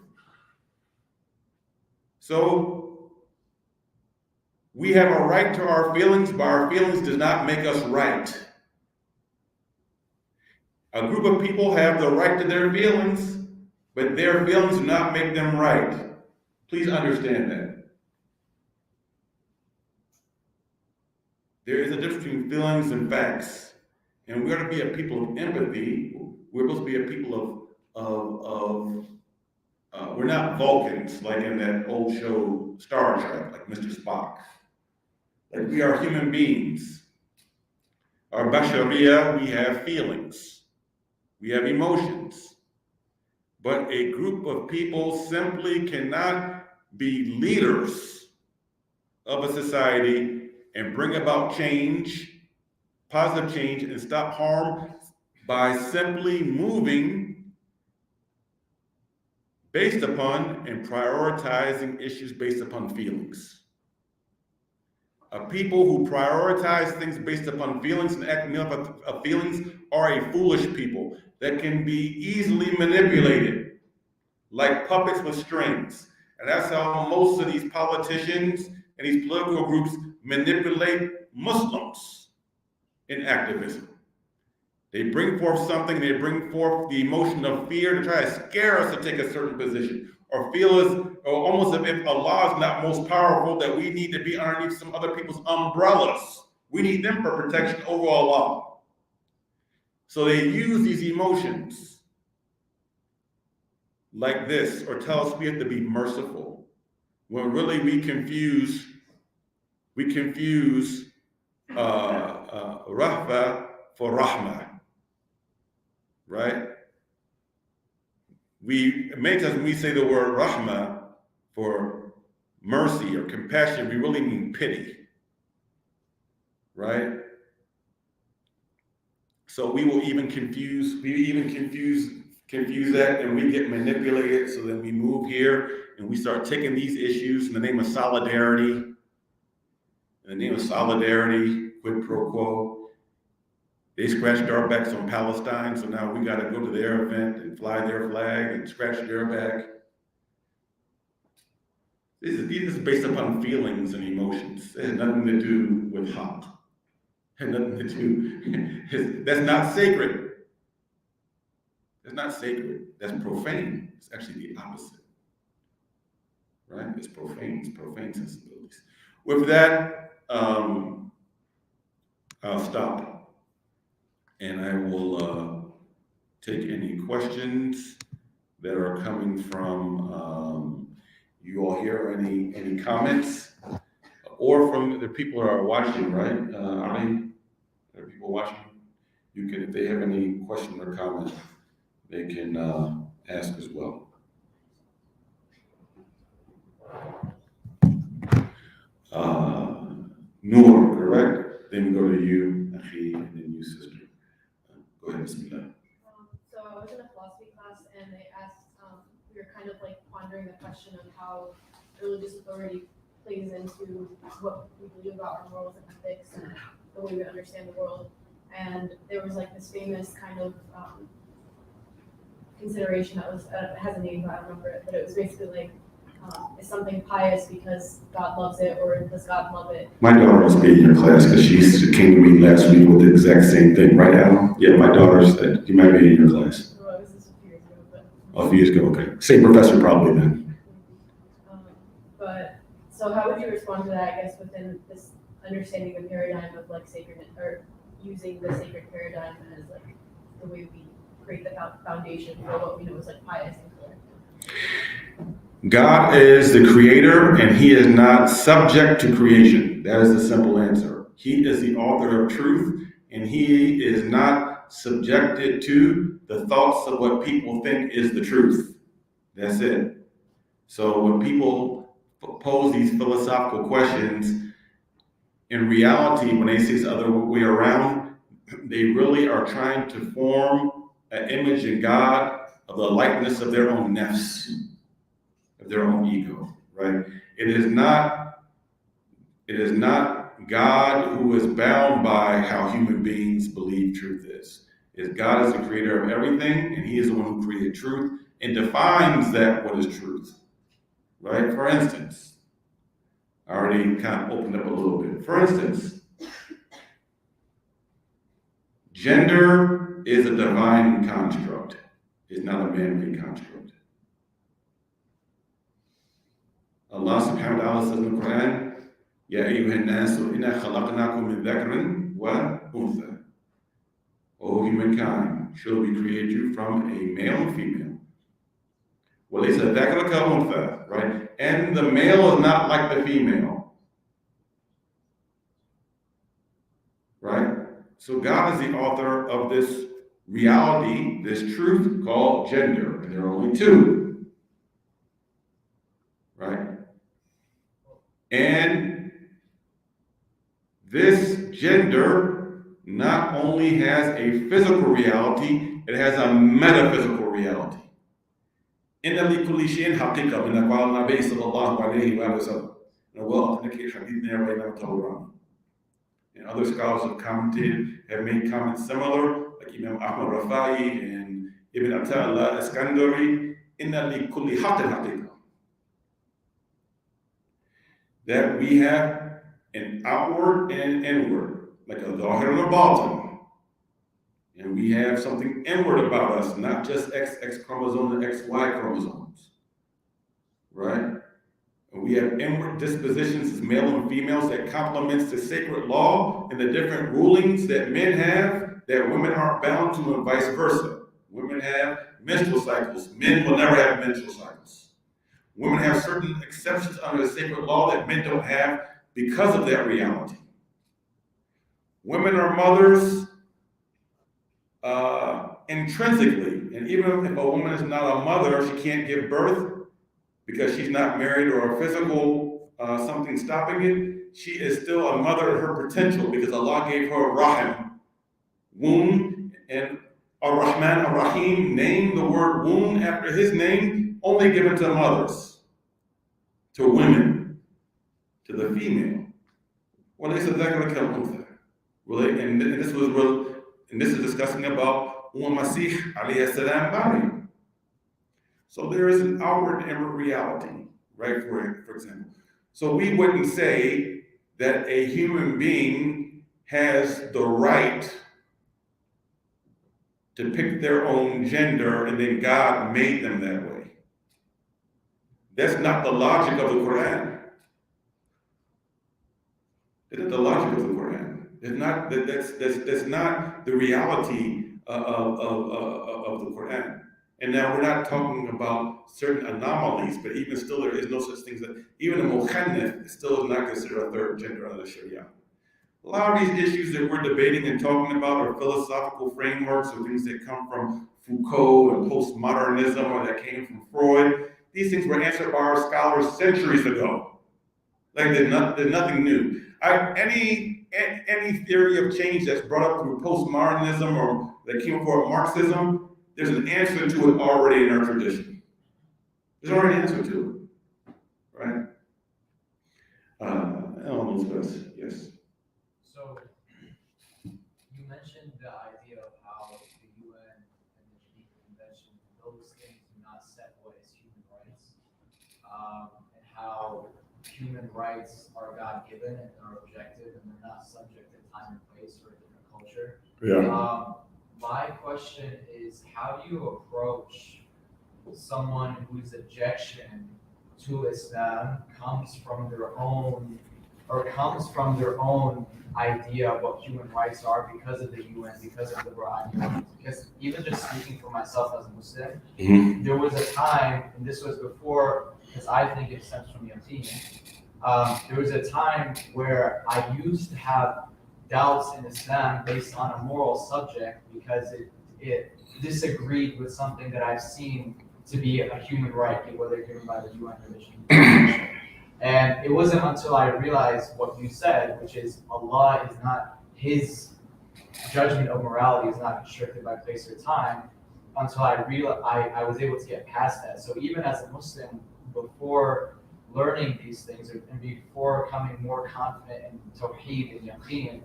S2: So, we have a right to our feelings, but our feelings does not make us right. A group of people have the right to their feelings, but their feelings do not make them right. Please understand that. There is a difference between feelings and facts. And we're going to be a people of empathy. We're supposed to be a people we're not Vulcans, like in that old show Star Trek, like Mr. Spock. Like, we are human beings. Our Bashariya, we have feelings. We have emotions. But a group of people simply cannot be leaders of a society and bring about change, positive change, and stop harm by simply moving based upon and prioritizing issues based upon feelings. A people who prioritize things based upon feelings and act of feelings are a foolish people that can be easily manipulated, like puppets with strings. And that's how most of these politicians and these political groups manipulate Muslims in activism. They bring forth something, they bring forth the emotion of fear to try to scare us to take a certain position, or feel as, or almost as if Allah is not most powerful, that we need to be underneath some other people's umbrellas. We need them for protection over Allah. So they use these emotions like this, or tell us we have to be merciful, when really we confuse rahfa for rahmah. Right? Many times when we say the word rahmah for mercy or compassion, we really mean pity. Right? So we will even confuse that, and we get manipulated. So then we move here and we start taking these issues in the name of solidarity. In the name of solidarity, quid pro quo. They scratched our backs on Palestine, so now we got to go to their event and fly their flag and scratch their back. This is based upon feelings and emotions. It has nothing to do with haqq. It has nothing to do. That's not sacred. That's not sacred. That's profane. It's actually the opposite. Right? It's profane. It's profane sensibilities. With that, I'll stop. And I will take any questions that are coming from you all here, any comments, or from the people who are watching, right? Ali, there are people watching. You can, if they have any question or comment, they can ask as well. Noor, correct? Then we go to you, Akhi, and then you, sister. bismillah.
S3: So I was in a philosophy class and they asked, we were kind of like pondering the question of how religious authority plays into what we believe about our morals and ethics and the way we understand the world. And there was like this famous kind of consideration that was, it has a name, but I don't remember it, but it was basically like, is something pious because God loves it, or does God love it?
S2: My daughter must be in your class because she came to me last week with the exact same thing, right, Al? Yeah, my daughter said, you might be in your class.
S3: Well, it was just a few years ago, but.
S2: A few years ago, okay. Same professor probably then.
S3: But, so how would you respond to that, I guess, within this understanding the paradigm of like sacred, or using the sacred paradigm as like the way we create the foundation for what we know is like pious and correct?
S2: God is the creator and he is not subject to creation. That is the simple answer. He is the author of truth and he is not subjected to the thoughts of what people think is the truth. That's it. So when people pose these philosophical questions, in reality, when they say it's the other way around, they really are trying to form an image in God of the likeness of their own nafs, of their own ego, right? It is not God who is bound by how human beings believe truth is. God is the creator of everything, and he is the one who created truth and defines that what is truth, right? For instance, I already kind of opened up a little bit. For instance, gender is a divine construct. It's not a man-made construct. Allah subhanahu wa ta'ala says in the Quran, Ya ayyuhan nasu inna khalaqnakum min dhakarin wa untha. O humankind, shall we create you from a male and female? Well, they said dhakara ka untha, right? And the male is not like the female. Right? So God is the author of this reality, this truth called gender, and there are only two. Right? And this gender not only has a physical reality, it has a metaphysical reality. إن لكل شيء حقيقة من أقوال النبي صلى الله عليه وسلم. Well, authenticate hadith narrated by Towards. And other scholars have made comments similar, like Imam Ahmad Rafai and Ibn Ata'Allah Iskandari, inna li kulli haqqin haqiqa. That we have an outward and an inward, like a zahir and a batin. And we have something inward about us, not just XX chromosomes and XY chromosomes. Right? We have inward dispositions as male and females that complements the sacred law and the different rulings that men have that women aren't bound to, and vice versa. Women have menstrual cycles. Men will never have menstrual cycles. Women have certain exceptions under the sacred law that men don't have because of that reality. Women are mothers intrinsically, and even if a woman is not a mother, she can't give birth, because she's not married or a physical something stopping it, she is still a mother at her potential because Allah gave her a rahim, womb, and Ar-Rahman Ar-Rahim named the word womb after his name, only given to mothers, to women, to the female. Well, they said that really, and this is discussing about Masih alayhi salam body. So there is an outward and inward reality, right? For example. So we wouldn't say that a human being has the right to pick their own gender and then God made them that way. That's not the logic of the Quran. That is the logic of the Quran. It's not that's not the reality of the Quran. And now we're not talking about certain anomalies, but even still there is no such thing as, even a mukhannaf still is not considered a third gender under Sharia. A lot of these issues that we're debating and talking about are philosophical frameworks or things that come from Foucault and postmodernism or that came from Freud. These things were answered by our scholars centuries ago. Like there's nothing new. Any theory of change that's brought up through postmodernism that came before Marxism, there's an answer to it already in our tradition. There's already an answer to it, right? Almost best, yes.
S4: So, you mentioned the idea of how the UN and the Geneva Convention, those things do not set what is human rights, and how human rights are God-given and are objective, and they're not subject to time and place or a different culture.
S2: Yeah.
S4: My question is, how do you approach someone whose objection to Islam comes from their own idea of what human rights are because of the UN, because of liberal ideology? Because even just speaking for myself as a Muslim, there was a time, and this was before, because I think it stems from your team, there was a time where I used to have doubts in Islam based on a moral subject because it disagreed with something that I've seen to be a human right, whether given by the UN or the Geneva Convention. And it wasn't until I realized what you said, which is Allah is not, his judgment of morality is not restricted by place or time, until I realized I was able to get past that. So even as a Muslim, before learning these things and before becoming more confident in Tawheed and Yaqeen,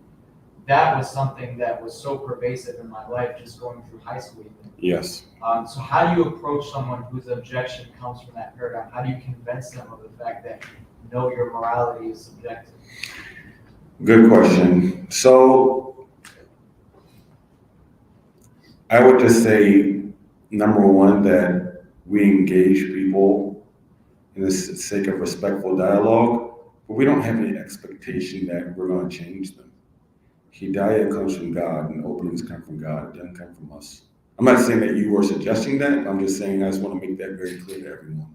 S4: that was something that was so pervasive in my life just going through high school even.
S2: Yes.
S4: So how do you approach someone whose objection comes from that paradigm? How do you convince them of the fact that no, your morality is subjective?
S2: Good question. So I would just say, number one, that we engage people in the sake of respectful dialogue, but we don't have any expectation that we're going to change them. Hidayah comes from God and openings come from God. It doesn't come from us. I'm not saying that you were suggesting that. I'm just saying I just want to make that very clear to everyone.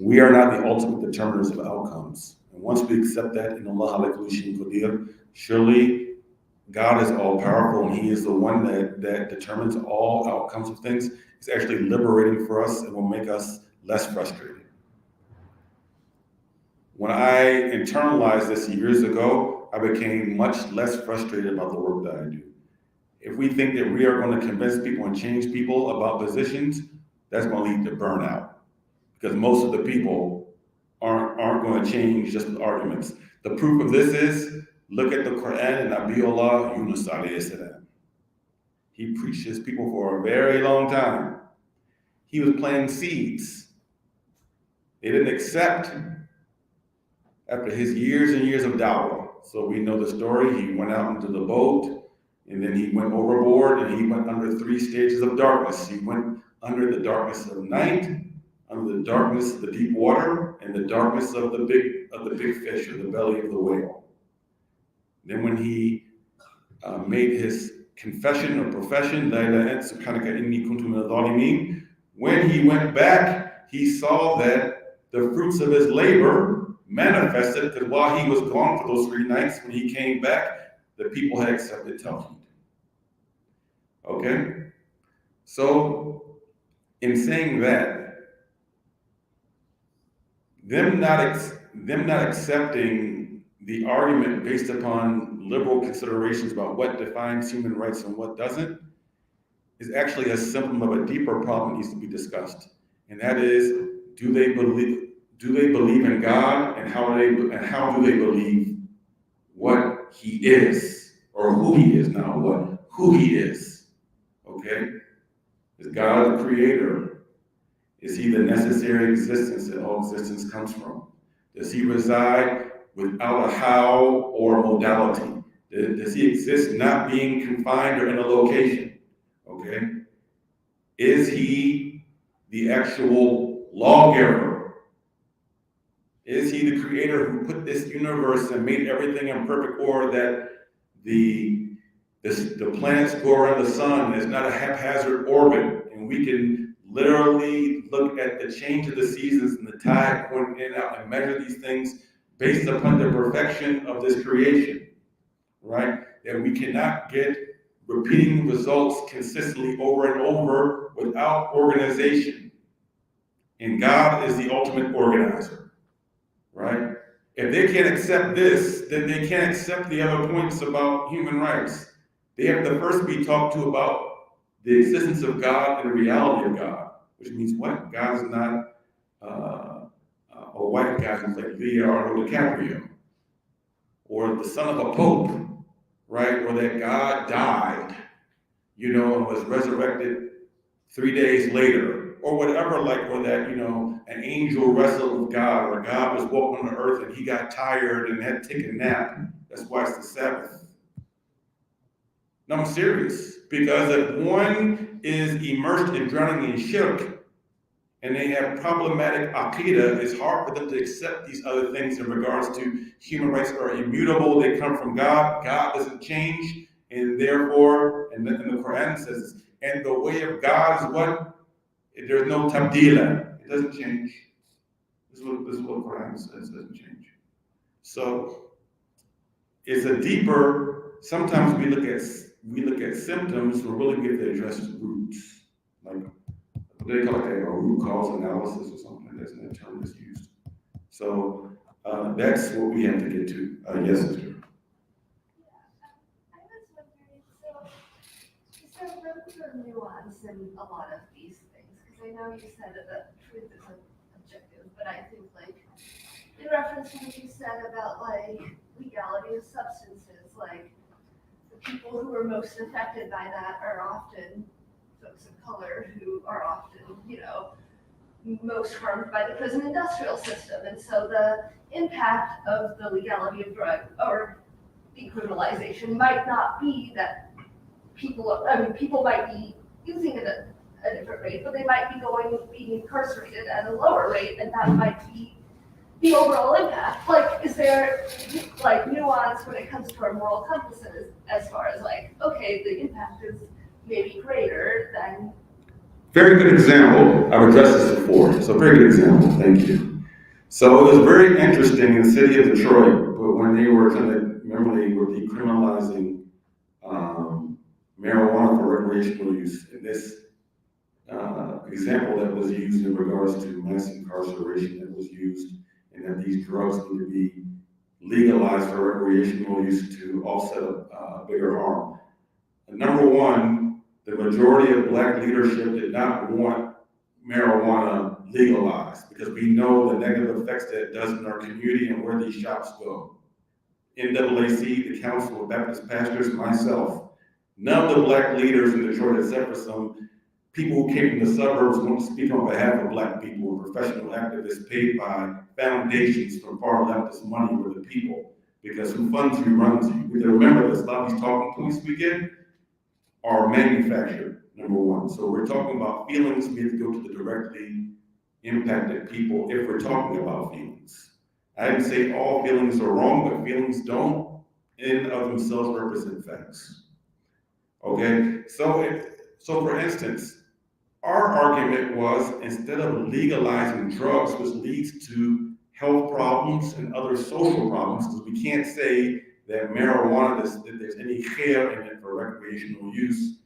S2: We are not the ultimate determiners of outcomes. And once we accept that, in Allah ala kulli shay'in qadir, surely God is all powerful and He is the one that determines all outcomes of things. It's actually liberating for us and will make us less frustrated. When I internalized this years ago, I became much less frustrated about the work that I do. If we think that we are going to convince people and change people about positions, that's going to lead to burnout. Because most of the people aren't going to change just with arguments. The proof of this is, look at the Quran and Nabiullah Yunus alayhi salam. He preached his people for a very long time. He was planting seeds. They didn't accept after his years and years of dawah. So we know the story. He went out into the boat, and then he went overboard, and he went under 3 stages of darkness. He went under the darkness of night, under the darkness of the deep water, and the darkness of the big fish, or the belly of the whale. Then when he made his confession or profession, La ilaha illa subhanaka inni kuntu minadh dhalimin, when he went back, he saw that the fruits of his labor manifested, because while he was gone for those 3 nights, when he came back, the people had accepted Tawheed. Okay? So, in saying that, them not accepting the argument based upon liberal considerations about what defines human rights and what doesn't is actually a symptom of a deeper problem that needs to be discussed. And that is, do they believe in God, and how do they believe what He is, or who He is now, who He is? Okay? Is God the creator? Is He the necessary existence that all existence comes from? Does He reside without a how or modality? Does He exist not being confined or in a location? Okay? Is He the actual lawgiver? Is He the creator who put this universe and made everything in perfect order, that the planets go around the sun? It's not a haphazard orbit, and we can literally look at the change of the seasons and the tide going in and out and measure these things based upon the perfection of this creation, right? That we cannot get repeating results consistently over and over without organization. And God is the ultimate organizer, right? If they can't accept this, then they can't accept the other points about human rights. They have to first be talked to about the existence of God and the reality of God, which means what? God is not a white guy who's like Leonardo DiCaprio, or the son of a pope, right? Or that God died, and was resurrected 3 days later, or whatever, like, or that, an angel wrestled with God, or God was walking on the earth and he got tired and had to take a nap. That's why it's the Sabbath. No, I'm serious. Because if one is immersed in drowning in shirk, and they have problematic aqidah, it's hard for them to accept these other things in regards to human rights are immutable, they come from God, God doesn't change, and therefore, and the Quran says, and the way of God is what? There's no tabdila, it doesn't change. This is what the Quran says, it doesn't change. So, it's a deeper, sometimes we look at symptoms, but really we have to address roots. Like, they call it a root cause analysis or something like that, that term is used. So that's what we have to get to. Yes, sister.
S5: Yeah, I was wondering, so is there room for nuance in a lot of these things? Because I know you said that truth isn't objective, but I think like in reference to what you said about like legality of substances, like the people who are most affected by that are often folks of color who are often, most harmed by the prison industrial system. And so the impact of the legality of drug or decriminalization might not be that people might be using it at a different rate, but they might be being incarcerated at a lower rate, and that might be the overall impact. Like, is there like nuance when it comes to our moral compasses as far as like, okay, the impact is maybe greater than.
S2: Very good example. I've addressed this before, so very good example. Thank you. So it was very interesting in the city of Detroit, but when they were remember they were decriminalizing marijuana for recreational use. And this example that was used in regards to mass incarceration that was used, and that these drugs need to be legalized for recreational use to offset a bigger harm. And number one, the majority of Black leadership did not want marijuana legalized because we know the negative effects that it does in our community and where these shops go. NAAC, the Council of Baptist Pastors, myself, none of the Black leaders in Detroit, except for some people who came from the suburbs, want to speak on behalf of Black people and professional activists paid by foundations from far leftist money for the people, because who funds you runs you. We have to remember this, a lot of these talking points we get are manufactured, number one. So we're talking about feelings, we have to go to the directly impacted people if we're talking about feelings. I didn't say all feelings are wrong, but feelings don't in and of themselves represent facts. Okay, so for instance, our argument was instead of legalizing drugs, which leads to health problems and other social problems, because we can't say that marijuana, that there's any care in it for recreational use,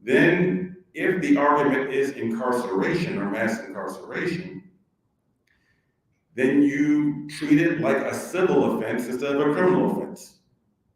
S2: then if the argument is incarceration or mass incarceration, then you treat it like a civil offense instead of a criminal offense.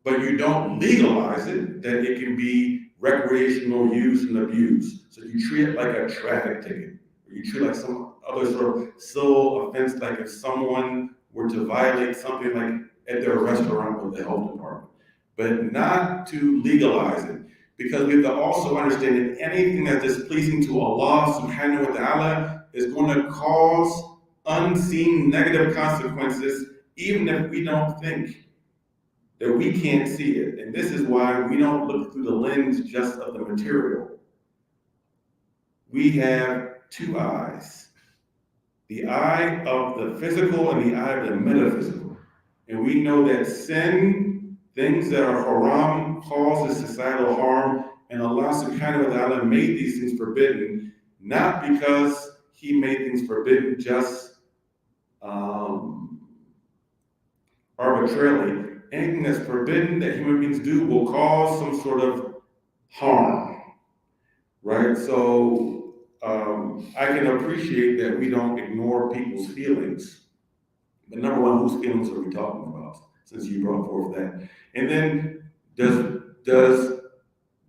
S2: But you don't legalize it, that it can be recreational use and abuse. So you treat it like a traffic ticket, or you treat it like some other sort of civil offense, like if someone were to violate something like at their restaurant with the health department, but not to legalize it. Because we have to also understand that anything that's displeasing to Allah subhanahu wa ta'ala is going to cause unseen negative consequences, even if we don't think that we can't see it. And this is why we don't look through the lens just of the material. We have two eyes, the eye of the physical and the eye of the metaphysical. And we know that sin, things that are haram, causes societal harm, and Allah subhanahu wa ta'ala made these things forbidden, not because He made things forbidden just arbitrarily. Anything that's forbidden that human beings do will cause some sort of harm, right? So I can appreciate that we don't ignore people's feelings. But number one, whose feelings are we talking about? Since you brought forth that. And then does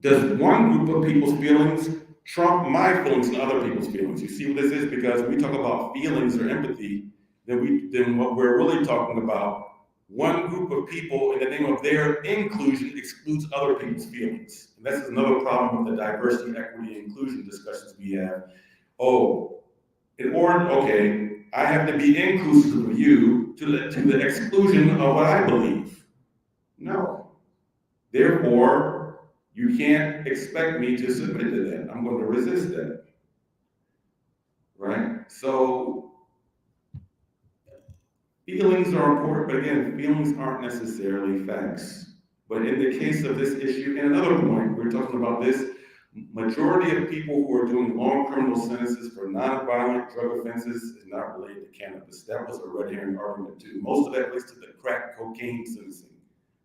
S2: Does one group of people's feelings trump my feelings and other people's feelings? You see what this is? Because when we talk about feelings or empathy, then what we're really talking about, one group of people in the name of their inclusion excludes other people's feelings. And this is another problem with the diversity, equity, and inclusion discussions we have. Oh, okay, I have to be inclusive of you to the exclusion of what I believe. No. Therefore, you can't expect me to submit to that. I'm going to resist that. Right? So, feelings are important, but again, feelings aren't necessarily facts. But in the case of this issue, and another point, we're talking about this, majority of people who are doing long criminal sentences for nonviolent drug offenses is not related to cannabis. That was a red herring argument too. Most of that relates to the crack cocaine sentencing.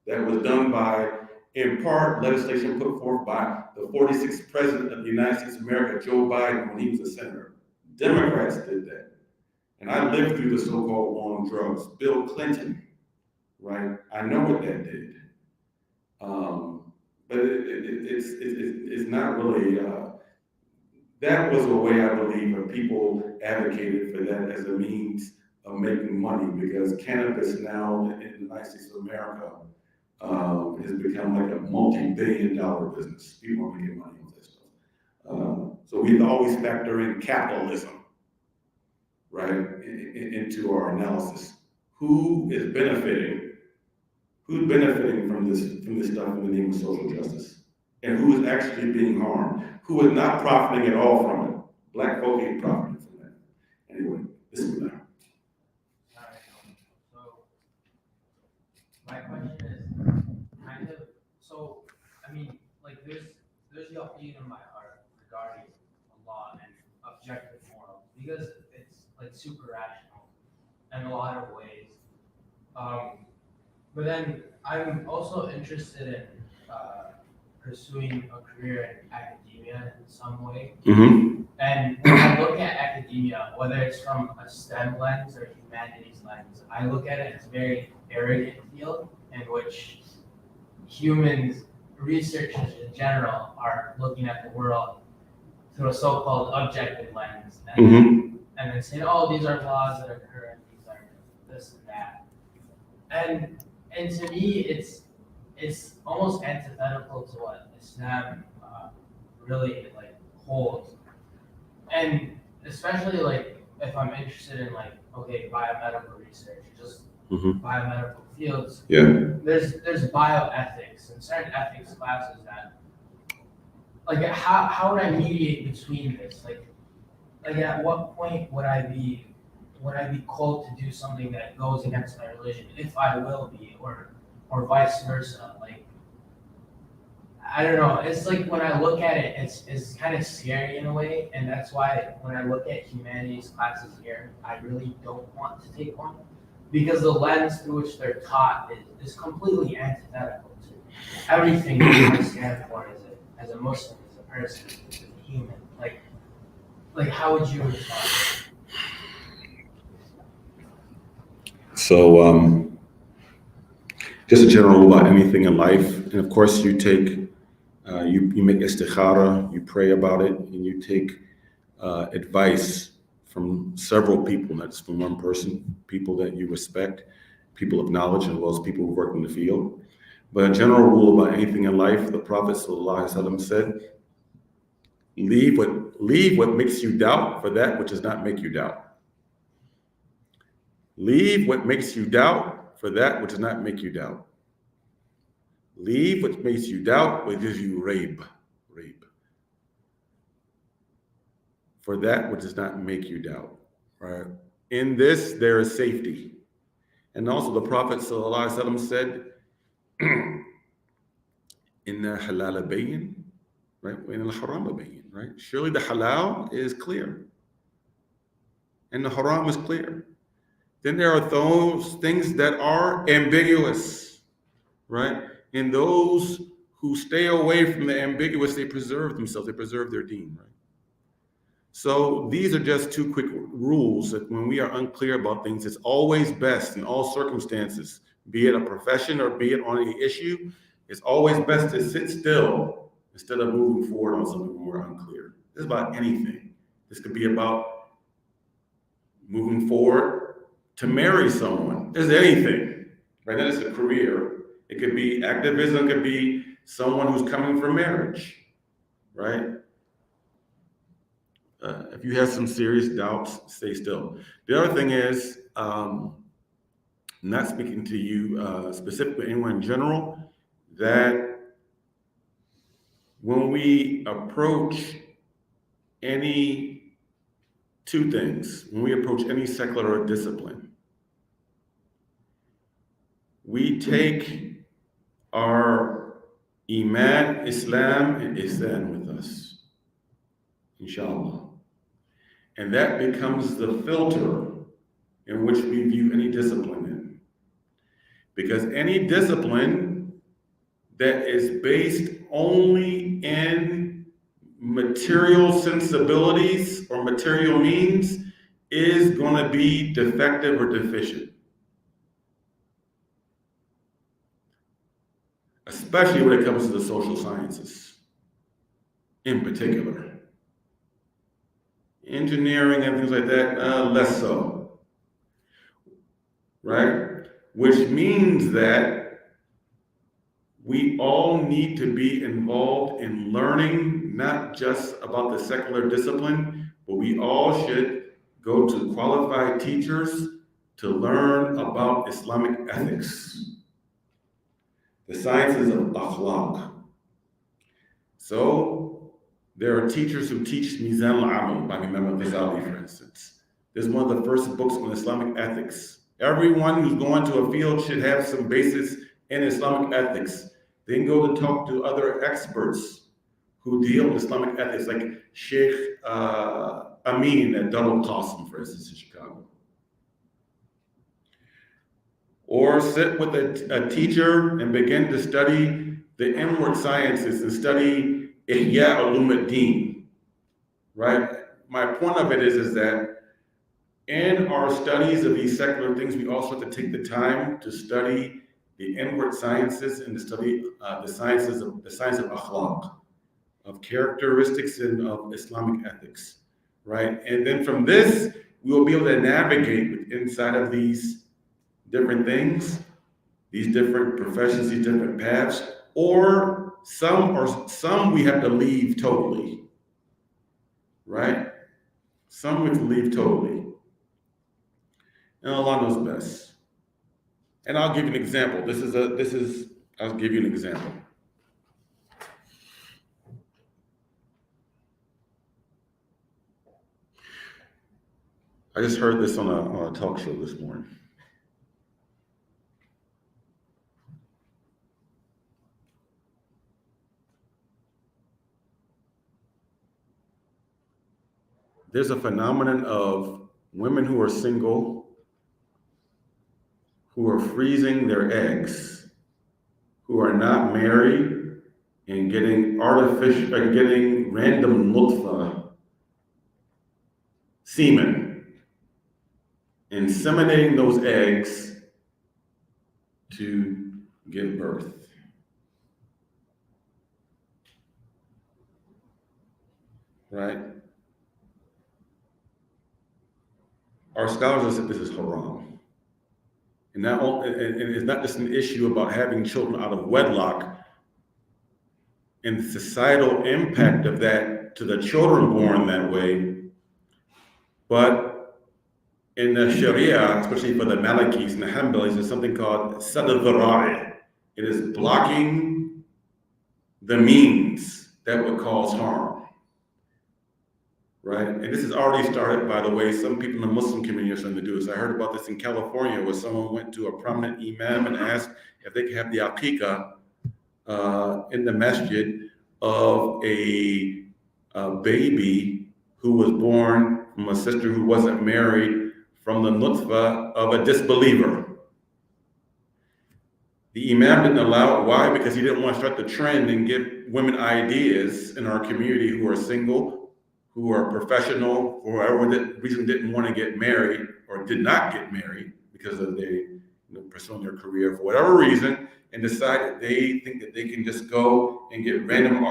S2: That was done by, in part, legislation put forth by the 46th president of the United States of America, Joe Biden, when he was a senator. Democrats did that. And I lived through the so-called war on drugs. Bill Clinton, right? I know what that did. But it's not really, that was a way, I believe, of people advocated for that as a means of making money, because cannabis now in the United States of America has become like a multi-billion-dollar business. People are making money with this stuff. So we always factor in capitalism, right, into our analysis. Who is benefiting? Who's benefiting from this stuff in the name of social justice? And who is actually being harmed? Who is not profiting at all from it? Black folk ain't profiting from that. Anyway, this is now.
S4: Alright, so my question is kind of, so I mean, like there's the opinion in my heart regarding a law and objective morals, because it's like super rational in a lot of ways. But then I'm also interested in pursuing a career in academia in some way.
S2: Mm-hmm.
S4: And when I look at academia, whether it's from a STEM lens or humanities lens, I look at it as a very arrogant field in which humans, researchers in general, are looking at the world through a so-called objective lens, and then saying, oh, these are laws that occur, and these are this and that. And to me, it's almost antithetical to what Islam really like holds. And especially like if I'm interested in like, okay, biomedical research, just biomedical fields.
S2: Yeah.
S4: There's bioethics and certain ethics classes that like how would I mediate between this? Like at what point would I be called to do something that goes against my religion, if I will be, or vice versa? Like, I don't know. It's like when I look at it, it's kind of scary in a way, and that's why when I look at humanities classes here, I really don't want to take one, because the lens through which they're taught is completely antithetical to everything that I stand for as a Muslim, as a person, as a human. Like how would you respond?
S2: So, just a general rule about anything in life, and of course you take, you make istikhara, you pray about it, and you take advice from several people, not just from one person, people that you respect, people of knowledge, as well as people who work in the field. But a general rule about anything in life, the Prophet ﷺ said, leave what makes you doubt for that which does not make you doubt. Leave what makes you doubt for that which does not make you doubt. Leave what makes you doubt, what gives you raib. For that which does not make you doubt, right? In this, there is safety. And also the Prophet ﷺ said, Inna halal bayin, right? Inna al-haram bayin, right? Surely the halal is clear. And the haram is clear. Then there are those things that are ambiguous, right? And those who stay away from the ambiguous, they preserve themselves, they preserve their deen, right? So these are just two quick rules that when we are unclear about things, it's always best in all circumstances, be it a profession or be it on an issue, it's always best to sit still instead of moving forward on something when we're unclear. This is about anything. This could be about moving forward to marry someone. This is anything, right? That is a career. It could be activism, it could be someone who's coming from marriage, right? If you have some serious doubts, stay still. The other thing is, not speaking to you specifically, anyone in general, that when we approach two things, when we approach any secular discipline, we take our Iman, Islam, and Ihsan with us, inshallah. And that becomes the filter in which we view any discipline in. Because any discipline that is based only in material sensibilities or material means is going to be defective or deficient. Especially when it comes to the social sciences, in particular. Engineering and things like that, less so, right? Which means that we all need to be involved in learning, not just about the secular discipline, but we all should go to qualified teachers to learn about Islamic ethics, the sciences of akhlaq. So, there are teachers who teach Mizan al-Amal by Imam Ghazali, for instance. This is one of the first books on Islamic ethics. Everyone who's going to a field should have some basis in Islamic ethics. Then go to talk to other experts who deal with Islamic ethics, like Sheikh Amin at Dawud Qasim, for instance, in Chicago. Or sit with a teacher and begin to study the inward sciences and study Ihya Ulumuddin, right? My point of it is that in our studies of these secular things, we also have to take the time to study the inward sciences and to study the science of akhlaq, of characteristics and of Islamic ethics, right? And then from this, we will be able to navigate inside of these different things, these different professions, these different paths, or some we have to leave totally, right? Some we have to leave totally. And Allah knows best. And I'll give you an example. I'll give you an example. I just heard this on a talk show this morning. There's a phenomenon of women who are single, who are freezing their eggs, who are not married, and getting random nutfa, semen, inseminating those eggs to give birth. Right? Our scholars have said this is haram. And it's not just an issue about having children out of wedlock and the societal impact of that to the children born that way, but in the Sharia, especially for the Malikis and the Hanbalis, there's something called Sadd al-Dhara'i. It is blocking the means that would cause harm. Right? And this has already started, by the way. Some people in the Muslim community are starting to do this. I heard about this in California, where someone went to a prominent imam and asked if they could have the aqiqah in the masjid of a baby who was born from a sister who wasn't married from the nutfa of a disbeliever. The imam didn't allow it. Why? Because he didn't want to start the trend and give women ideas in our community who are single, who are professional, for whatever reason didn't want to get married or did not get married because of they pursuing their career for whatever reason, and decide that they think that they can just go and get random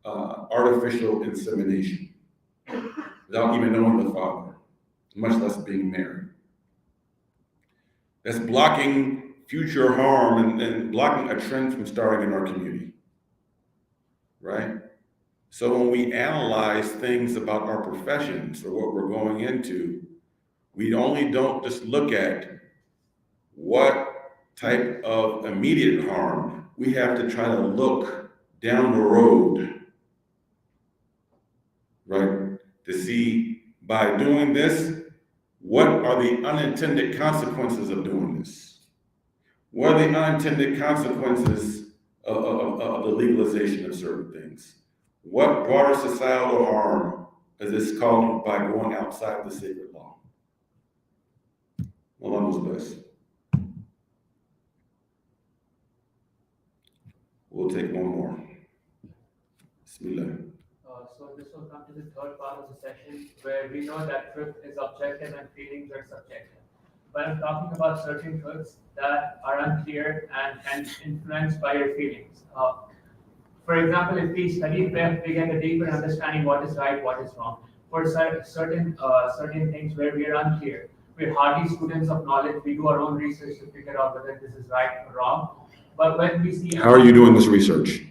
S2: artificial insemination without even knowing the father, much less being married. That's blocking future harm and blocking a trend from starting in our community, right? So when we analyze things about our professions or what we're going into, we don't just look at what type of immediate harm. We have to try to look down the road, right? To see, by doing this, what are the unintended consequences of doing this? What are the unintended consequences of the legalization of certain things? What broader societal harm is this caused by going outside the sacred law? Allah knows best. We'll take one more. Bismillah.
S6: So this will come to the third part of the session where we know that truth is objective and feelings are subjective. But I'm talking about certain truths that are unclear and influenced by your feelings. For example, if we study faith, we get a deeper understanding what is right, what is wrong. For certain things where we are unclear, we're hardy students of knowledge. We do our own research to figure out whether this is right or wrong. But when we see
S2: How are you doing this research?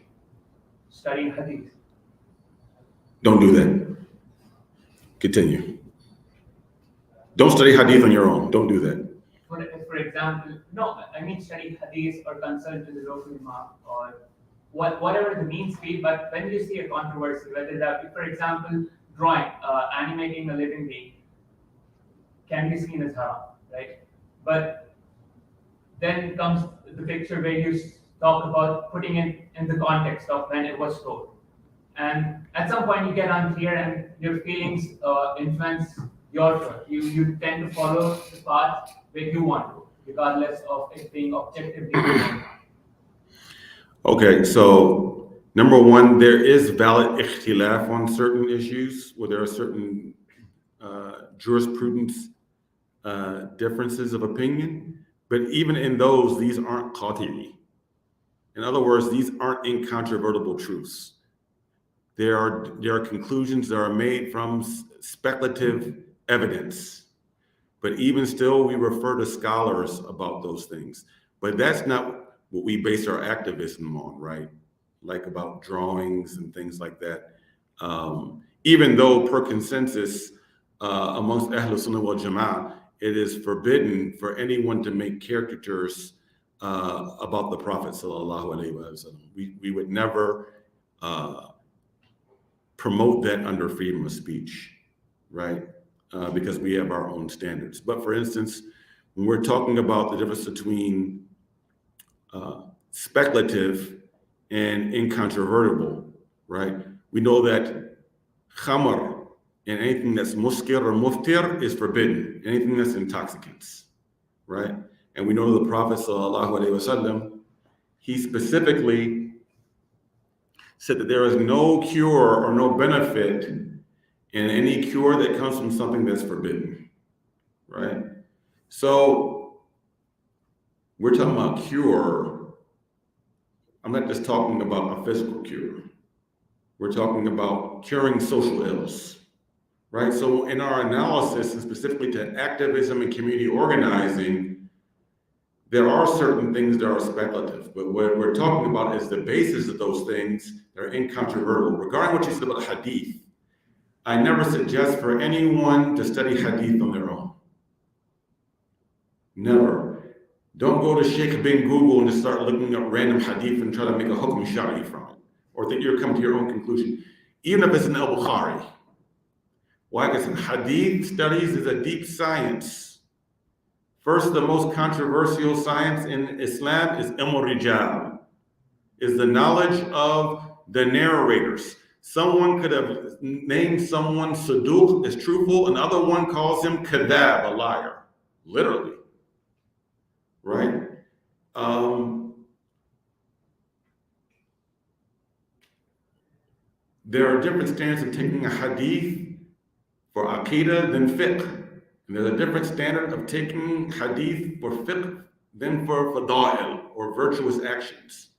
S6: studying hadith,
S2: Don't do that. Continue. Don't study hadith on your own. Don't do that.
S6: for example, no, I mean study hadith or consult to the local imam or whatever the means be. But when you see a controversy, whether that be, for example, drawing, animating a living being, can be seen as haram, right? But then comes the picture where you talk about putting it in the context of when it was told. And at some point you get unclear and your feelings influence your choice. You tend to follow the path where you want to, regardless of it being objectively wrong.
S2: Okay, so number one, there is valid ikhtilaf on certain issues where there are certain jurisprudence differences of opinion, but even in those, these aren't qati'i. In other words, these aren't incontrovertible truths. There are conclusions that are made from speculative evidence, but even still, we refer to scholars about those things. But that's not what we base our activism on, right? Like about drawings and things like that. Even though per consensus amongst Ahlul Sunnah wal Jama'ah, it is forbidden for anyone to make caricatures about the Prophet sallallahu alaihi wasallam. We would never promote that under freedom of speech, right? Because we have our own standards. But for instance, when we're talking about the difference between speculative and incontrovertible, right? We know that khamr and anything that's muskir or muftir is forbidden, anything that's intoxicants, right? And we know the Prophet sallallahu alaihi wasallam, he specifically said that there is no cure or no benefit in any cure that comes from something that's forbidden, right? So we're talking about cure. I'm not just talking about a physical cure. We're talking about curing social ills, right? So in our analysis, and specifically to activism and community organizing, there are certain things that are speculative, but what we're talking about is the basis of those things that are incontrovertible. Regarding what you said about hadith, I never suggest for anyone to study hadith on their own. Never. Don't go to Sheikh bin Google and just start looking up random hadith and try to make a hukm shari from it, or think you're coming to your own conclusion, even if it's an al-Bukhari. Why? Because hadith studies is a deep science. First, the most controversial science in Islam is ilm al-rijal, is the knowledge of the narrators. Someone could have named someone saduq as truthful, another one calls him kadhab, a liar, literally, right? There are different standards of taking a hadith for aqidah than fiqh. And there's a different standard of taking hadith for fiqh then for fada'il, or virtuous actions,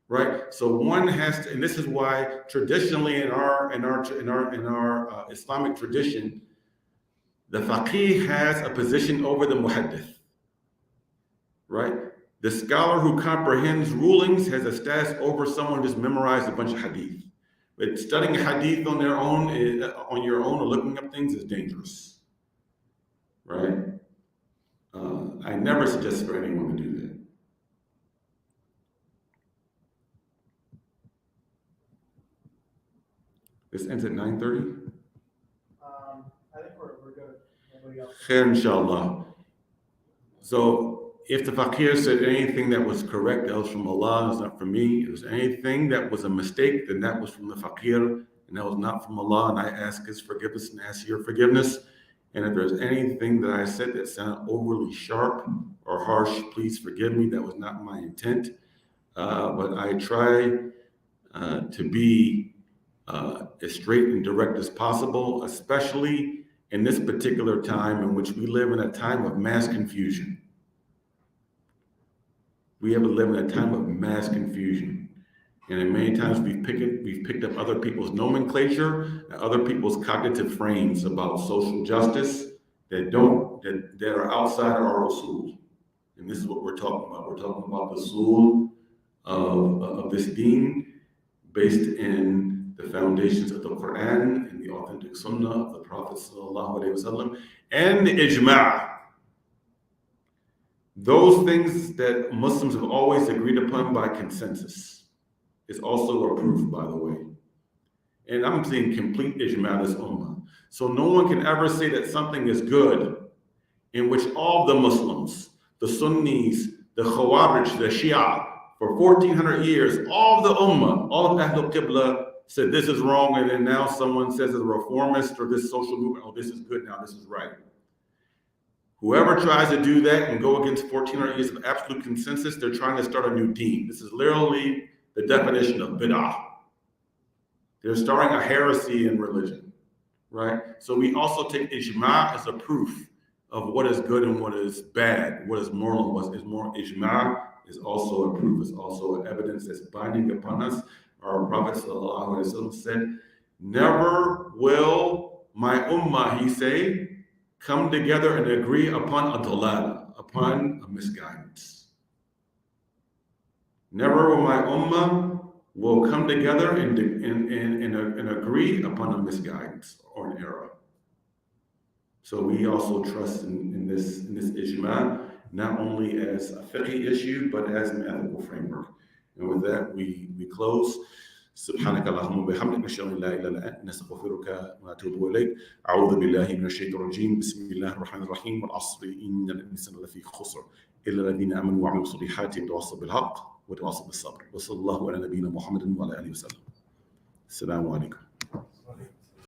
S2: right? So one has to, and this is why traditionally in our Islamic tradition, the faqih has a position over the muhaddith, right? The scholar who comprehends rulings has a status over someone who just memorized a bunch of hadith. But studying hadith on their own, on your own, or looking up things is dangerous, right? I never suggest for anyone to do that. This ends at 9:30.
S1: I think we're good. Nobody else.
S2: Khair, inshallah. So if the fakir said anything that was correct, that was from Allah, it's not from me. If there's anything that was a mistake, then that was from the fakir, and that was not from Allah, and I ask his forgiveness and ask your forgiveness. And if there's anything that I said that sounded overly sharp or harsh, please forgive me. That was not my intent. But I try to be as straight and direct as possible, especially in this particular time in which we live in a time of mass confusion. We have to live in a time of mass confusion. And in many times we've picked up other people's nomenclature and other people's cognitive frames about social justice that are outside of our usul. And this is what we're talking about. We're talking about the usul of this deen based in the foundations of the Quran and the authentic sunnah of the Prophet ﷺ and the ijma'. Those things that Muslims have always agreed upon by consensus is also approved, by the way. And I'm saying complete ijma' this ummah. So no one can ever say that something is good in which all the Muslims, the Sunnis, the Khawarij, the Shia, for 1400 years, all the ummah, all of Ahlul Qibla said this is wrong, and then now someone says as a reformist or this social movement, oh, this is good now, this is right. Whoever tries to do that and go against 1400 years of absolute consensus, they're trying to start a new deen. This is literally the definition of bid'ah. They're starting a heresy in religion, right? So we also take ijma' as a proof of what is good and what is bad, what is moral and what is moral. Ijma' is also a proof, is also an evidence that's binding upon us. Our Prophet ﷺ said, never will my ummah, he say, come together and agree upon a dalal, upon a misguidance. Never will my ummah will come together and agree upon a misguidance or an error. So we also trust in this ijma', not only as a fiqh issue, but as an ethical framework. And with that, we close. سبحانك اللهم وبحمدك نشهد ان لا اله الا انت نستغفرك ونتوب اليك. اعوذ بالله من الشيطان الرجيم. بسم الله الرحمن الرحيم. والعصر ان الانسان لفي خسر الا الذين امنوا وعملوا الصالحات وتواصوا بالحق وتواصوا بالصبر. وصلى الله على نبينا محمد وعلى اله وسلم. السلام عليكم.